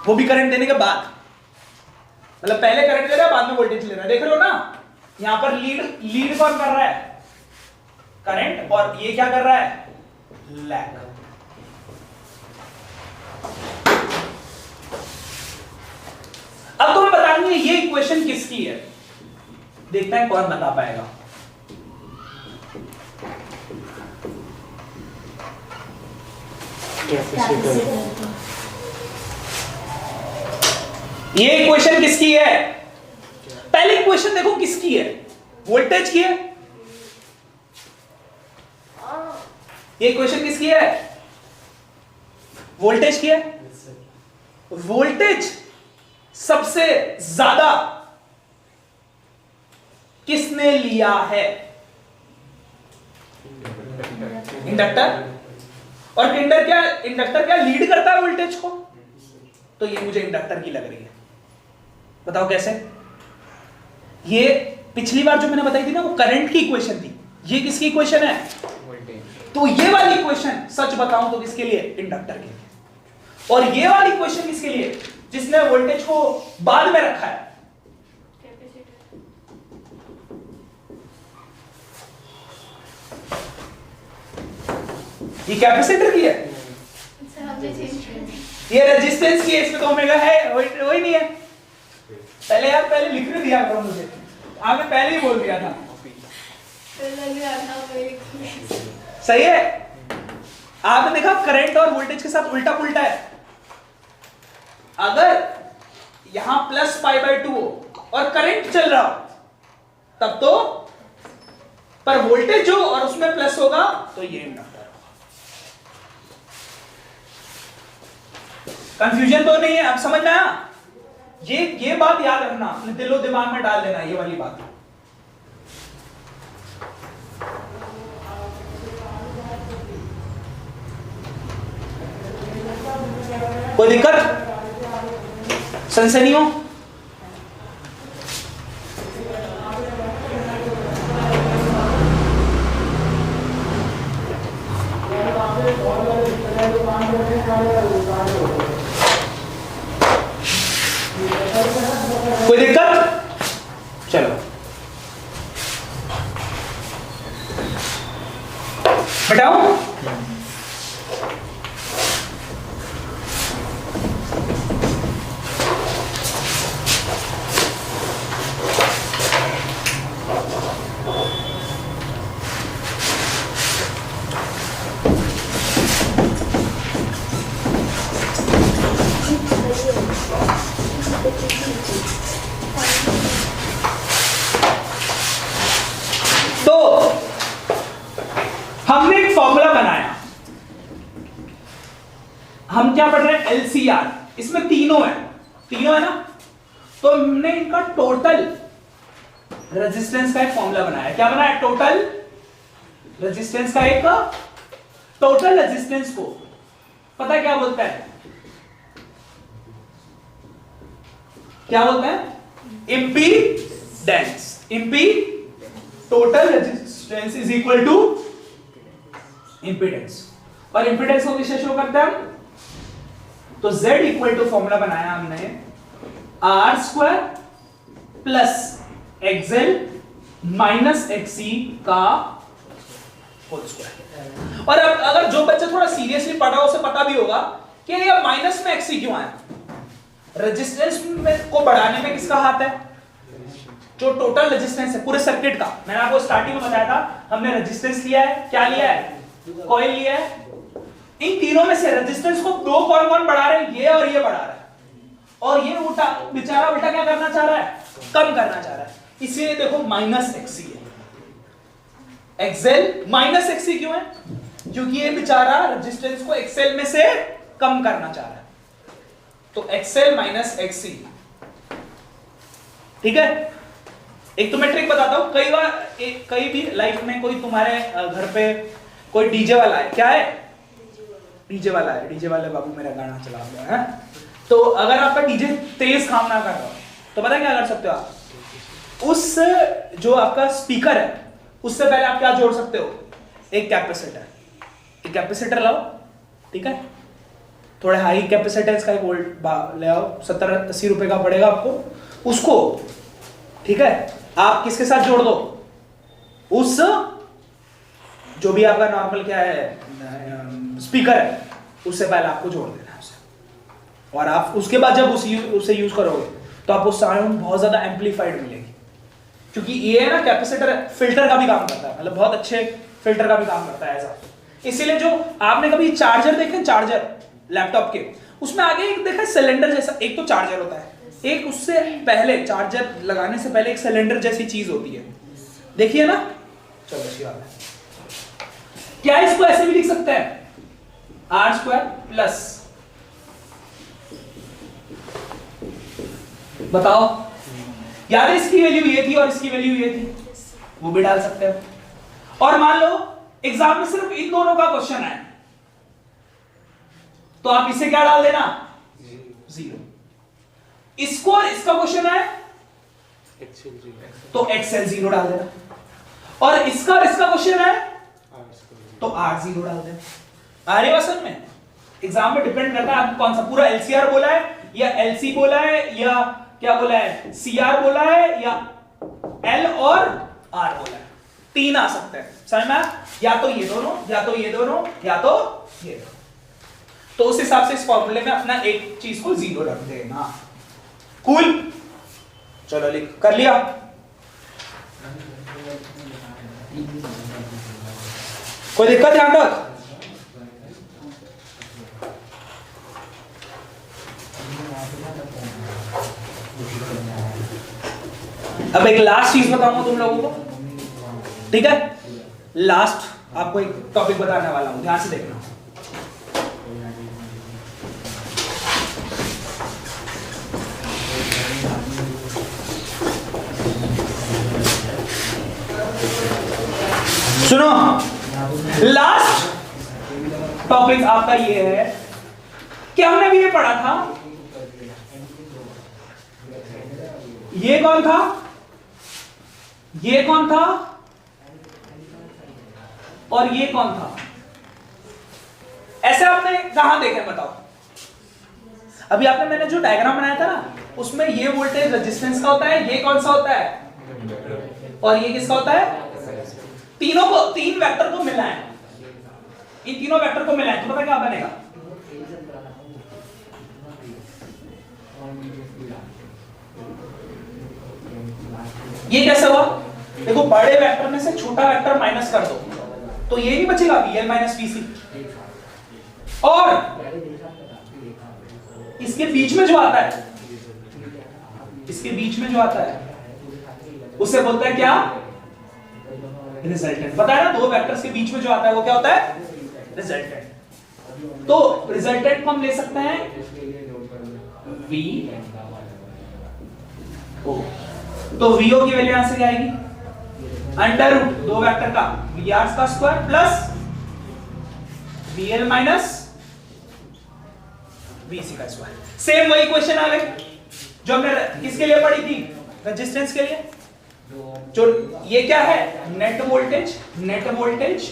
वो भी करंट देने के बाद। मतलब पहले करंट ले रहा है, बाद में वोल्टेज ले रहा है। देख रहे हो ना, यहां पर लीड कौन कर रहा है, करंट, और ये क्या कर रहा है, लैग। अब तुम्हें बतानी है ये इक्वेशन किसकी है, देखते हैं कौन बता पाएगा। ये इक्वेशन किसकी है, पहले इक्वेशन देखो किसकी है, वोल्टेज की है। ये इक्वेशन किसकी है, वोल्टेज की है। वोल्टेज सबसे ज्यादा किसने लिया है, इंडक्टर। और इंडक्टर क्या लीड करता है वोल्टेज को, तो ये मुझे इंडक्टर की लग रही है। बताओ कैसे, ये पिछली बार जो मैंने बताई थी ना, वो करंट की इक्वेशन थी, ये किसकी इक्वेशन है, तो ये वाली इक्वेशन सच बताऊं तो किसके लिए, इंडक्टर के लिए। और ये वाली इक्वेशन किसके लिए, जिसने वोल्टेज को बाद में रखा है, ये कैपेसिटर की है, ये रेजिस्टेंस की है, इसमें तो ओमेगा है, वही नहीं है। पहले लिखने दिया करो मुझे, आपने पहले ही बोल दिया था। सही है, आपने देखा करंट और वोल्टेज के साथ उल्टा पुल्टा है। अगर यहां प्लस π/2 हो और करंट चल रहा हो तब तो, पर वोल्टेज जो और उसमें प्लस होगा तो ये इंडक्टर होगा। कंफ्यूजन तो नहीं है, अब समझ में आया? ये बात याद रखना, अपने दिलो दिमाग में डाल देना ये वाली बात। कोई दिक्कत सनसनी हो? कोई दिक्कत? चलो बताओ। तो हमने एक फॉर्मूला बनाया, हम क्या पढ़ रहे हैं? एलसीआर। इसमें तीनों है ना, तो हमने इनका टोटल रेजिस्टेंस का एक फॉर्मूला बनाया। क्या बनाया? टोटल रेजिस्टेंस का एक, टोटल रेजिस्टेंस को पता क्या बोलता है? क्या बोलते हैं? Impedance. Total resistance is equal to impedance. और इम्पीडेंस को किससे शो करते हैं हम? तो Z इक्वल टू फॉर्मूला बनाया हमने R² plus XL minus XC का होल स्क्वायर। और अब अगर जो बच्चा थोड़ा सीरियसली पढ़ा हो उसे पता भी होगा कि ये माइनस में XC क्यों आया। रेजिस्टेंस को बढ़ाने में किसका हाथ है? जो टोटल रेजिस्टेंस है पूरे सर्किट का। मैंने आपको स्टार्टिंग में बताया था, हमने रेजिस्टेंस लिया है, क्या लिया है? कॉइल लिया है। इन तीनों में से रेजिस्टेंस को दो कौन बढ़ा रहे हैं? ये और ये बढ़ा रहा है, और ये उल्टा बेचारा उल्टा क्या करना चाह रहा है? कम करना चाह रहा है। इसलिए देखो माइनस XC है। XL माइनस XC क्यों है? क्योंकि ये बेचारा रेजिस्टेंस को XL में से कम करना चाह रहा है, तो XL माइनस XC। ठीक है, एक तो मैं ट्रिक बताता हूं। कई बार कई भी लाइफ में कोई तुम्हारे घर पे कोई डीजे वाला है। क्या है? डीजे वाला है। डीजे वाले बाबू मेरा गाना चला रहा है। तो अगर आपका डीजे तेज काम ना कर रहा हो तो पता क्या कर सकते हो आप? उस जो आपका स्पीकर है उससे पहले आप क्या जोड़ सकते हो? एक कैपेसिटर लाओ। ठीक है, थोड़े हाई कैपेसिटेंस का एक वोल्ट ले आओ, 70-80 रुपए का पड़ेगा आपको उसको। ठीक है, आप किसके साथ जोड़ दो? उस जो भी आपका नॉर्मल क्या है स्पीकर है उससे पहले आपको जोड़ देना है उसे। और आप उसके बाद जब उसे यूज करोगे तो आपको साउंड बहुत ज्यादा एम्पलीफाइड मिलेगी, क्योंकि ये है ना कैपेसिटर फिल्टर का भी काम करता है, मतलब बहुत अच्छे फिल्टर का भी काम करता है ऐसा। इसीलिए जो आपने कभी चार्जर देखे, चार्जर लैपटॉप के, उसमें आगे एक देखा सिलेंडर जैसा, एक तो चार्जर होता है, एक उससे पहले चार्जर लगाने से पहले एक सिलेंडर जैसी चीज होती है, देखिए ना। चलो अच्छी बात है। क्या इसको ऐसे भी लिख सकते हैं? R² प्लस, बताओ यार, इसकी वैल्यू ये थी और इसकी वैल्यू ये थी, वो भी डाल सकते हो। और मान लो एग्जाम में सिर्फ इन दोनों का क्वेश्चन है तो आप इसे क्या डाल देना? 0। इसको और इसका क्वेश्चन है तो XL 0 डाल देना, और इसका और इसका क्वेश्चन है तो R 0 डाल देना। आ रही बात समझ में? एग्जाम में डिपेंड करता है आपको कौन सा, पूरा LCR बोला है या LC बोला है या क्या बोला है, CR बोला है या L और R बोला है। 3 आ सकते हैं, समझ में? या तो ये दोनों, या तो ये दोनों, या तो ये दोनों। तो उस हिसाब से इस फॉर्मूले में अपना एक चीज को 0 रख देना। कूल, चलो लिख कर लिया। कोई दिक्कत यहां तक? अब एक लास्ट चीज बताऊंगा तुम लोगों को, ठीक है? लास्ट आपको एक टॉपिक बताने वाला हूं, ध्यान से देखना। सुनो, लास्ट टॉपिक आपका ये है कि हमने भी ये पढ़ा था, ये कौन था, ये कौन था और ये कौन था? ऐसे आपने कहां देखे बताओ? अभी आपने मैंने जो डायग्राम बनाया था ना, उसमें ये वोल्टेज रेजिस्टेंस का होता है, ये कौन सा होता है और ये किसका होता है? तीनों को, तीन वेक्टर को मिलाएं, इन तीनों वेक्टर को मिलाएं तो पता क्या बनेगा? ये कैसे हुआ? देखो, बड़े वेक्टर में से छोटा वेक्टर माइनस कर दो तो ये नहीं बचेगा, VL माइनस VC, और इसके बीच में जो आता है, इसके बीच में जो आता है उसे बोलते हैं क्या? रिजल्टेंट। पता है ना, दो वेक्टर्स के बीच में जो आता है वो क्या होता है? रिजल्टेंट। तो रिजल्टेंट को हम ले सकते हैं V O, तो VO की वैल्यू यहां से क्या आएगी? अंडर रूट दो वेक्टर का VR का square plus VL minus VC का स्क्वायर। सेम वही क्वेश्चन आ गए जो हमने किसके लिए पढ़ी थी? रेजिस्टेंस के लिए। जो ये क्या है? Net voltage, net voltage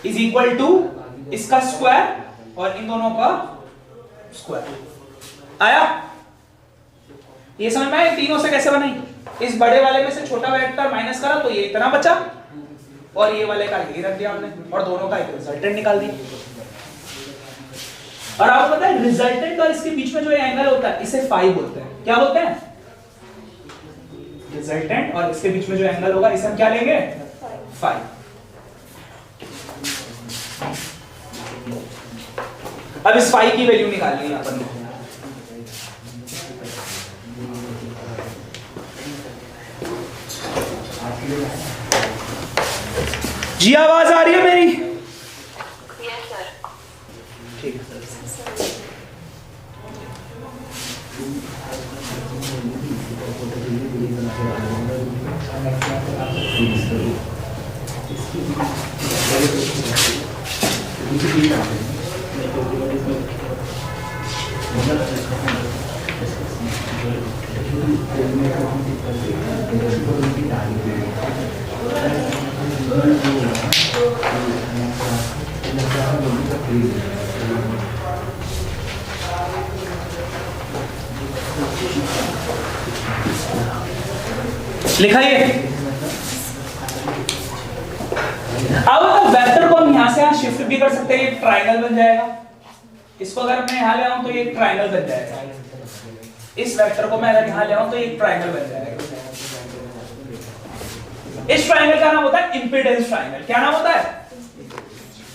is equal to इसका स्क्वायर और इन दोनों का स्क्वायर। आया? ये समझ में आया तीनों से कैसे बनाई? इस बड़े वाले में से छोटा वेक्टर माइनस करा तो ये इतना बचा और ये वाले का ये रख दिया हमने और दोनों का एक रिजल्टेंट निकाल दिया। और आपको पता है रिजल्टेंट और इसके बीच में जो एंगल होता है इसे फाई बोलते हैं। क्या बोलते हैं? रिजल्टेंट और इसके बीच में जो एंगल होगा इसे हम क्या लेंगे? फाई। अब इस फाई की वैल्यू निकालनी है अपन को। जी आवाज आ रही है मेरी? Yes sir. ठीक है। लिखा ये। अब वेक्टर को हम यहां से यहां शिफ्ट भी कर सकते हैं, ये ट्रायंगल बन जाएगा। इसको अगर मैं यहां ले आऊं तो ये एक ट्रायंगल बन जाएगा। इस वेक्टर को मैं अगर यहां ले आऊं तो ये एक ट्रायंगल बन जाएगा। इस ट्रायंगल का नाम होता है इंपेडेंस ट्रायंगल। क्या नाम होता है?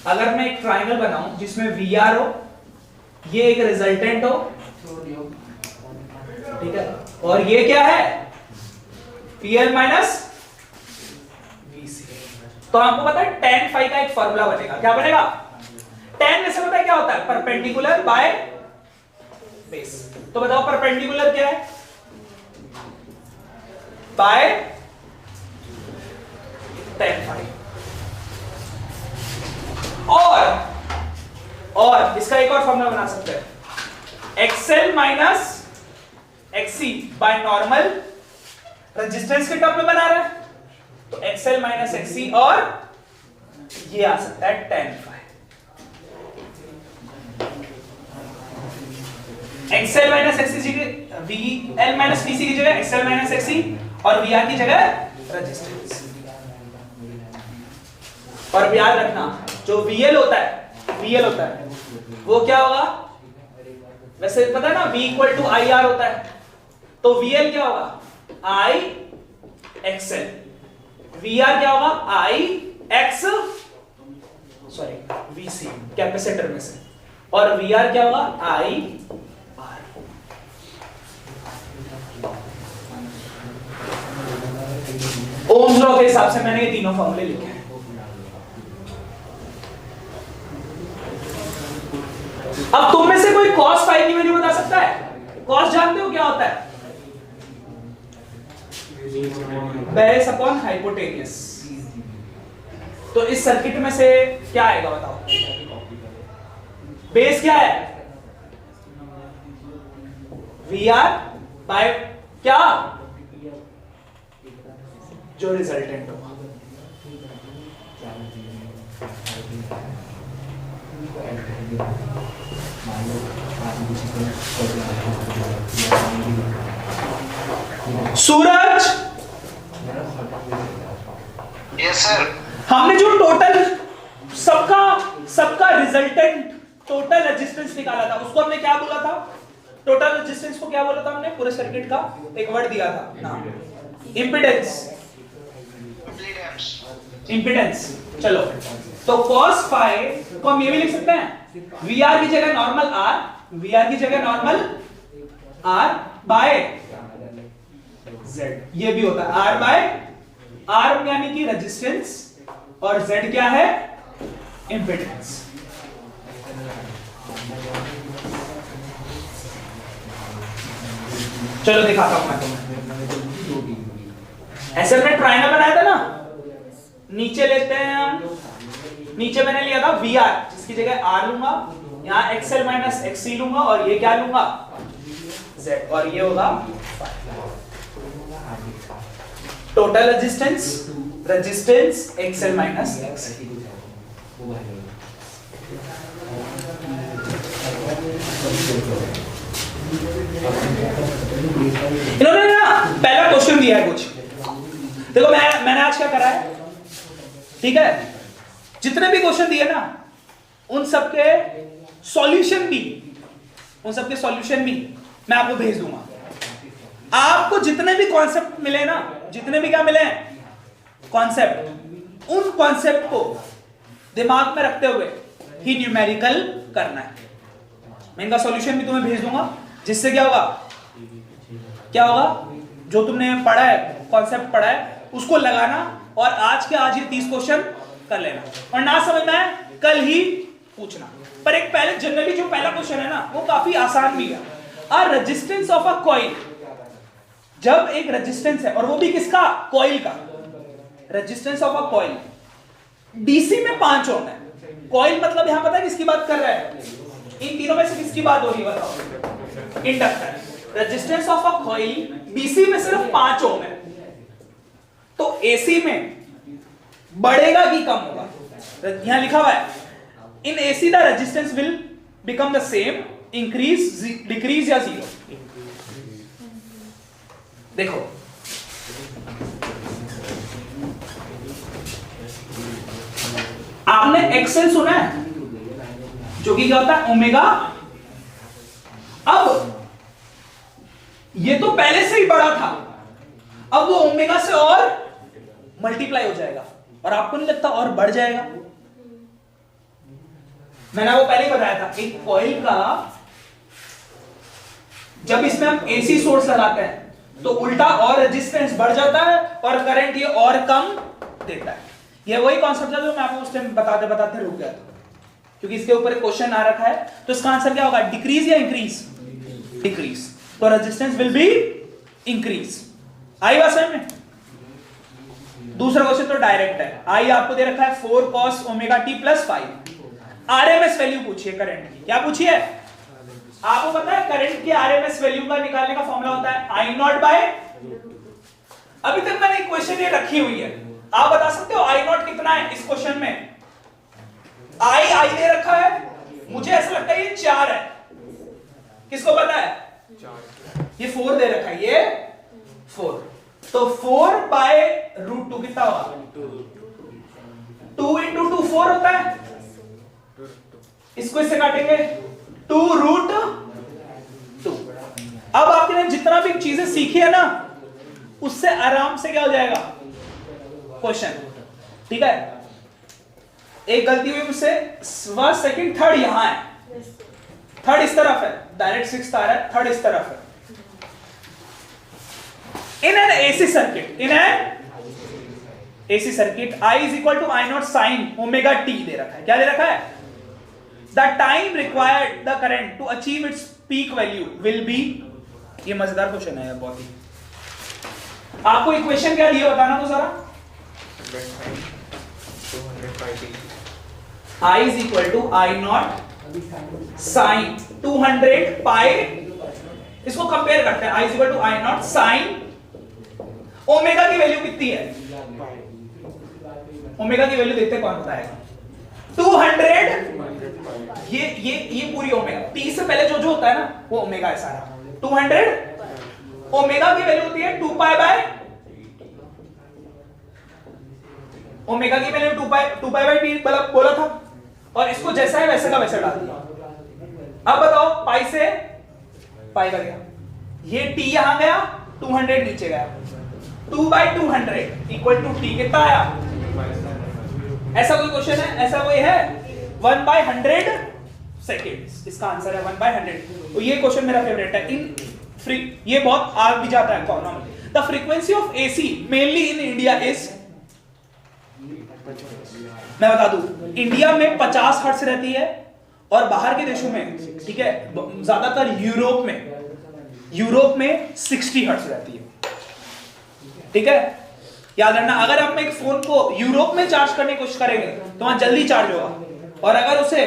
अगर मैं एक ट्रायंगल बनाऊं जिसमें VR हो, ये एक रिजल्टेंट हो, ठीक है, और ये क्या है? PL minus VC। तो आपको पता है tan फाई का एक फॉर्मूला बनेगा। क्या बनेगा? tan में से पता है क्या होता है? Perpendicular by base. तो बताओ परपेंडिकुलर क्या है? By tan phi. और इसका एक और फॉर्मूला बना सकते हैं, XL minus XC by normal. Resistance के टर्म में बना रहा है तो XL माइनस XC और ये आ सकता है tan phi. XL minus XC जगह VL माइनस VC की जगह XL माइनस XC और VR की जगह रेजिस्टेंस। और याद रखना जो VL होता है वो क्या होगा? वैसे पता है ना V इक्वल टू IR होता है, तो VL क्या होगा? I XL। VR क्या होगा? I X VC कैपेसिटर में से, और VR क्या होगा? I R। हिसाब से मैंने ये तीनों फॉर्मूले लिखे हैं। अब तुम में से कोई cos फाई की वैल्यू बता सकता है? cos जानते हो क्या होता है? Base upon hypotenuse. तो इस सर्किट में से क्या आएगा बताओ? बेस क्या है? VR बाय क्या? जो रिजल्टेंट होगा। सूरज, यस सर। हमने जो टोटल सबका रिजल्टेंट टोटल रेजिस्टेंस निकाला था, उसको हमने क्या बोला था? टोटल रेजिस्टेंस को क्या बोला था हमने? पूरे सर्किट का एक वर्ड दिया था ना, इंपेडेंस। इंपेडेंस। चलो, तो cos फाई को हम ये भी लिख सकते हैं, VR की जगह नॉर्मल R, VR की जगह नॉर्मल R बाय Z। ये भी होता है R बाय R, यानी कि रेजिस्टेंस, और Z क्या है? इंपेडेंस। चलो दिखाता हूं मैं तुम्हें। ऐसे हमने ट्रायंगल बनाया था ना, नीचे लेते हैं हम, नीचे मैंने लिया था VR, जिसकी जगह R लूंगा, यहाँ XL माइनस XC लूंगा, और ये क्या लूंगा? Z, और ये होगा total resistance XL minus XC। इन्होंने ना पहला क्वेश्चन दिया है कुछ, देखो मैंने आज क्या करा है, ठीक है? जितने भी क्वेश्चन दिए ना, उन सबके सॉल्यूशन भी मैं आपको भेज दूंगा। आपको जितने भी कॉन्सेप्ट मिले ना, जितने भी क्या मिले हैं कॉन्सेप्ट, उन कॉन्सेप्ट को दिमाग में रखते हुए ही न्यूमेरिकल करना है। मैं इनका सॉल्यूशन भी तुम्हें भेज दूंगा, जिससे क्या होगा, जो तुमने पढ़ा है, कॉन्सेप्ट पढ़ा है, उसको लगाना और आज के आज ही 30 क्वेश्चन कर लेना, और ना समझना है कल ही पूछना। पर एक पहले जनरली जो पहला क्वेश्चन है ना, वो काफी आसान भी है। A resistance of a coil, जब एक रेजिस्टेंस है, और वो भी किसका? कॉइल का। Resistance of a coil DC में 5 ओम है। कॉइल मतलब यहां पता है किसकी बात कर रहा है? इन तीनों में से किसकी बात हो रही है बताओ? Inductor. Resistance of a coil DC में सिर्फ 5 ओम है, तो एसी में बढ़ेगा कि कम होगा? यहां लिखा हुआ है, in AC the resistance will become the same, increase, decrease या जीरो। देखो आपने एक्सेल सुना है, जो कि क्या होता है? ओमेगा। अब ये तो पहले से ही बड़ा था, अब वो ओमेगा से और मल्टीप्लाई हो जाएगा, और आपको नहीं लगता और बढ़ जाएगा? मैंने वो पहले ही बताया था, एक कॉइल का जब इसमें हम एसी सोर्स लगाते हैं तो उल्टा और रेजिस्टेंस बढ़ जाता है और करंट ये और कम देता है। ये वही कॉन्सेप्ट है जो मैं आपको उस टाइम बताते रुक गया था, क्योंकि इसके ऊपर एक क्वेश्चन आ रखा है। तो इसका आंसर क्या होगा? डिक्रीज या इंक्रीज? डिक्रीज। तो रेजिस्टेंस विल बी इंक्रीज। आई बात समझ में? दूसरा क्वेश्चन तो डायरेक्ट है। आई आपको दे रखा है 4 cos omega t plus 5। RMS value पूछिए करंट की। क्या पूछिए? आपको पता है करंट की आरएमएस वैल्यू का निकालने का फॉर्मूला होता है आई नॉट बाय। अभी तक मैंने एक क्वेश्चन ये रखी हुई है, आप बता सकते हो आई नॉट कितना है इस क्वेश्चन में? आई दे रखा है, मुझे ऐसा लगता है ये 4 है। किसको पता है? ये 4 दे रखा है, ये 4। तो 4 बाय रूट 2 कितना होगा? 2 इंटू 2 4 होता है। इसको इससे काटेंगे 2 रूट 2। अब आपने जितना भी चीजें सीखी है ना, उससे आराम से क्या हो जाएगा क्वेश्चन। ठीक है, एक गलती हुई मुझसे, फर्स्ट सेकंड थर्ड यहां है, थर्ड इस तरफ है, डायरेक्ट 6 आ रहा है, थर्ड इस तरफ है। In an AC circuit, in an AC circuit, I is equal to I not sine omega T दे रखा है। क्या दे रखा है? The time required the current to achieve its peak value will be, ये मजेदार क्वेश्चन है बहुत ही। आपको इक्वेशन क्या दिया बताना तो जरा। I is equal to I not sine 200 pi, इसको कंपेयर करते हैं। I is equal to I not sine omega की वैल्यू कितनी है? ओमेगा की वैल्यू देखते हैं कौन बताएगा। 200, ये पूरी ओमेगा, टी से पहले जो होता है ना वो ओमेगा है सारा। 200 ओमेगा की वैल्यू होती है 2 पाई बाय, ओमेगा की वैल्यू 2 पाई बाय टी बोला था, और इसको जैसा है वैसे का वैसा डाल दिया। अब बताओ पाई से पाई कर गया, ये टी यहां गया, 200 नीचे गया, 2/200 इक्वल टू टी कितना आया? ऐसा कोई क्वेश्चन है? ऐसा कोई है? 1/100 सेकेंड्स इसका आंसर है, 1/100। तो ये क्वेश्चन मेरा फेवरेट है। ये बहुत आ भी जाता है common. The frequency of AC mainly in India is, मैं बता दूं, इंडिया में 50 हर्ट्ज रहती है और बाहर के देशों में, ठीक है, ज्यादातर यूरोप में 60 हर्ट्ज रहती है। ठीक है, याद रखना, अगर हम एक फोन को यूरोप में चार्ज करने की कोशिश करेंगे तो वहां जल्दी चार्ज होगा, और अगर उसे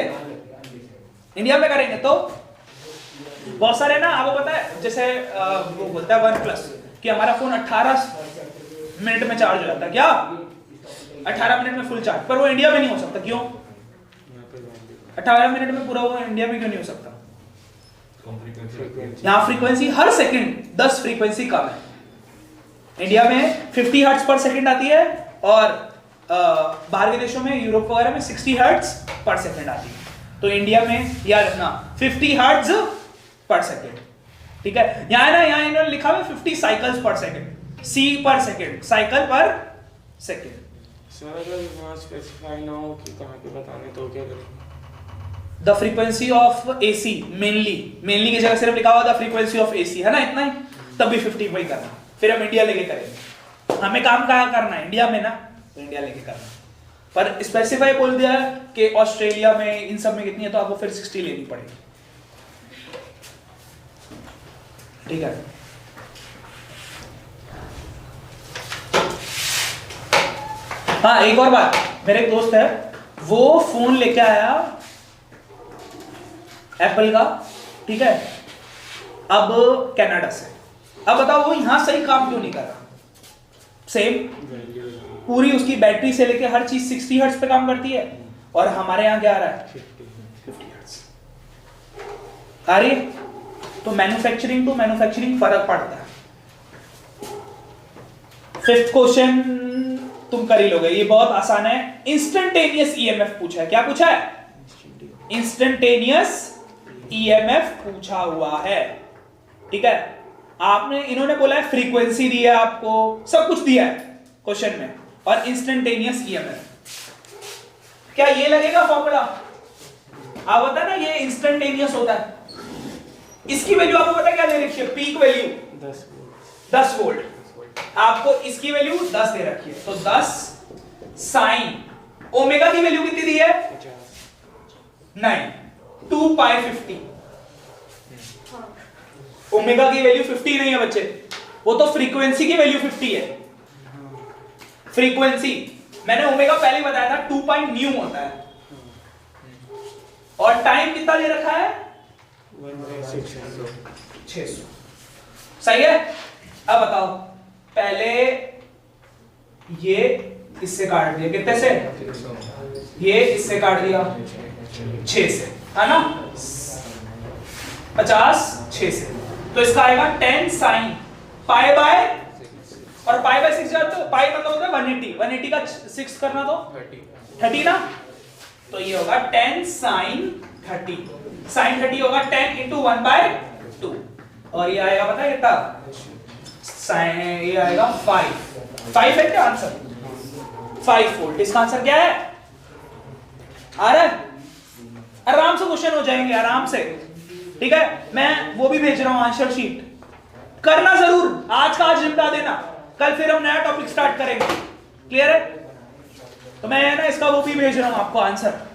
इंडिया में करेंगे तो बहुत सारे ना, आपको पता है, जैसे वो बोलता है OnePlus कि हमारा फोन 18 मिनट में चार्ज हो जाता है। क्या 18 मिनट में फुल चार्ज? पर वो इंडिया में नहीं हो सकता। क्यों? 18 मिनट में पूरा वो इंडिया में क्यों नहीं हो सकता? यहाँ फ्रीक्वेंसी हर सेकंड 10 फ्रीक्वेंसी कम है। इंडिया में 50 हर्ट्ज पर सेकंड आती है, और बाहर के देशों में, यूरोप वगैरह में 60 हर्ट्ज पर सेकंड आती है। तो इंडिया में याद रखना 50 हर्ट्ज पर सेकंड। ठीक है, यहाँ इन्होंने लिखा है 50 साइकिल्स पर सेकंड, सी पर सेकंड, साइकिल पर सेकंड। सर अगर वहाँ स्पेसिफाई ना हो कि कहाँ पे बताने तो क्या करेंगे? The frequency of AC mainly की जगह सिर्फ लिखा हुआ द फ्रीक्वेंसी ऑफ एसी है ना, इतना ही, तब भी 50 वही करना। फिर हम इंडिया लेके करेंगे, हमें काम कहाँ करना है? इंडिया में ना, तो इंडिया लेके करना। पर स्पेसिफाई बोल दिया कि ऑस्ट्रेलिया में, इन सब में कितनी है, तो आपको फिर 60 लेनी पड़ेगी। ठीक है, हाँ एक और बात, मेरे एक दोस्त है, वो फोन लेके आया एप्पल का, ठीक है, अब कनाडा से। अब बताओ वो यहां सही काम क्यों नहीं कर रहा? सेम पूरी उसकी बैटरी से लेके हर चीज 60 हर्ट्ज पे काम करती है, और हमारे यहाँ क्या आ रहा है? 50 हर्ट्ज आ रही है। तो मैन्युफैक्चरिंग टू मैन्युफैक्चरिंग फर्क पड़ता है। 5th क्वेश्चन तुम कर ही लोगे, ये बहुत आसान है। इंस्टेंटेनियस ईएमएफ पूछा है। क्या पूछा है? इंस्टेंटेनियस ईएमएफ पूछा हुआ है। ठीक है, आपने, इन्होंने बोला है फ्रीक्वेंसी दी है, आपको सब कुछ दिया है क्वेश्चन में, और इंस्टेंटेनियस ईएमएफ। क्या ये लगेगा फॉर्मूला? आप बता ना, ये इंस्टेंटेनियस होता है। इसकी वैल्यू आपको पता क्या दे रखी है? Peak value 10 volt. आपको इसकी वैल्यू 10 दे रखी है, तो 10 साइन ओमेगा की वैल्यू कितनी दी है? 9, 2 पाई 50। ओमेगा की वैल्यू 50 नहीं है बच्चे, वो तो फ्रीक्वेंसी की वैल्यू 50 है। फ्रीक्वेंसी मैंने ओमेगा पहले ही बताया था, 2 पाई न्यू होता है, और टाइम कितना दे रखा है? 600। सही है। अब बताओ, पहले ये इससे काट दिया, कितने से? ये इससे काट दिया 6 से, है ना, 50 6 से, तो इसका आएगा 10 साइन पाई बाय, और पाई बाय 6 जाता है, पाई मतलब होता है 180, 180 का 6 करना तो 30 ना, तो ये होगा 10 साइन 30। साइन 30 होगा 10 into 1/2, और ये आएगा पता है कितना? साइन, ये आएगा 5 है क्या आंसर? 5 वोल्ट। इसका आंसर क्या है? आ रहा है? आराम से क्वेश्चन हो जाएंगे, आराम से। ठीक है, मैं वो भी भेज रहा हूं आंसर शीट, करना जरूर, आज का आज निपटा देना, कल फिर हम नया टॉपिक स्टार्ट करेंगे। क्लियर है? तो मैं ना इसका वो भी भेज रहा हूं आपको आंसर।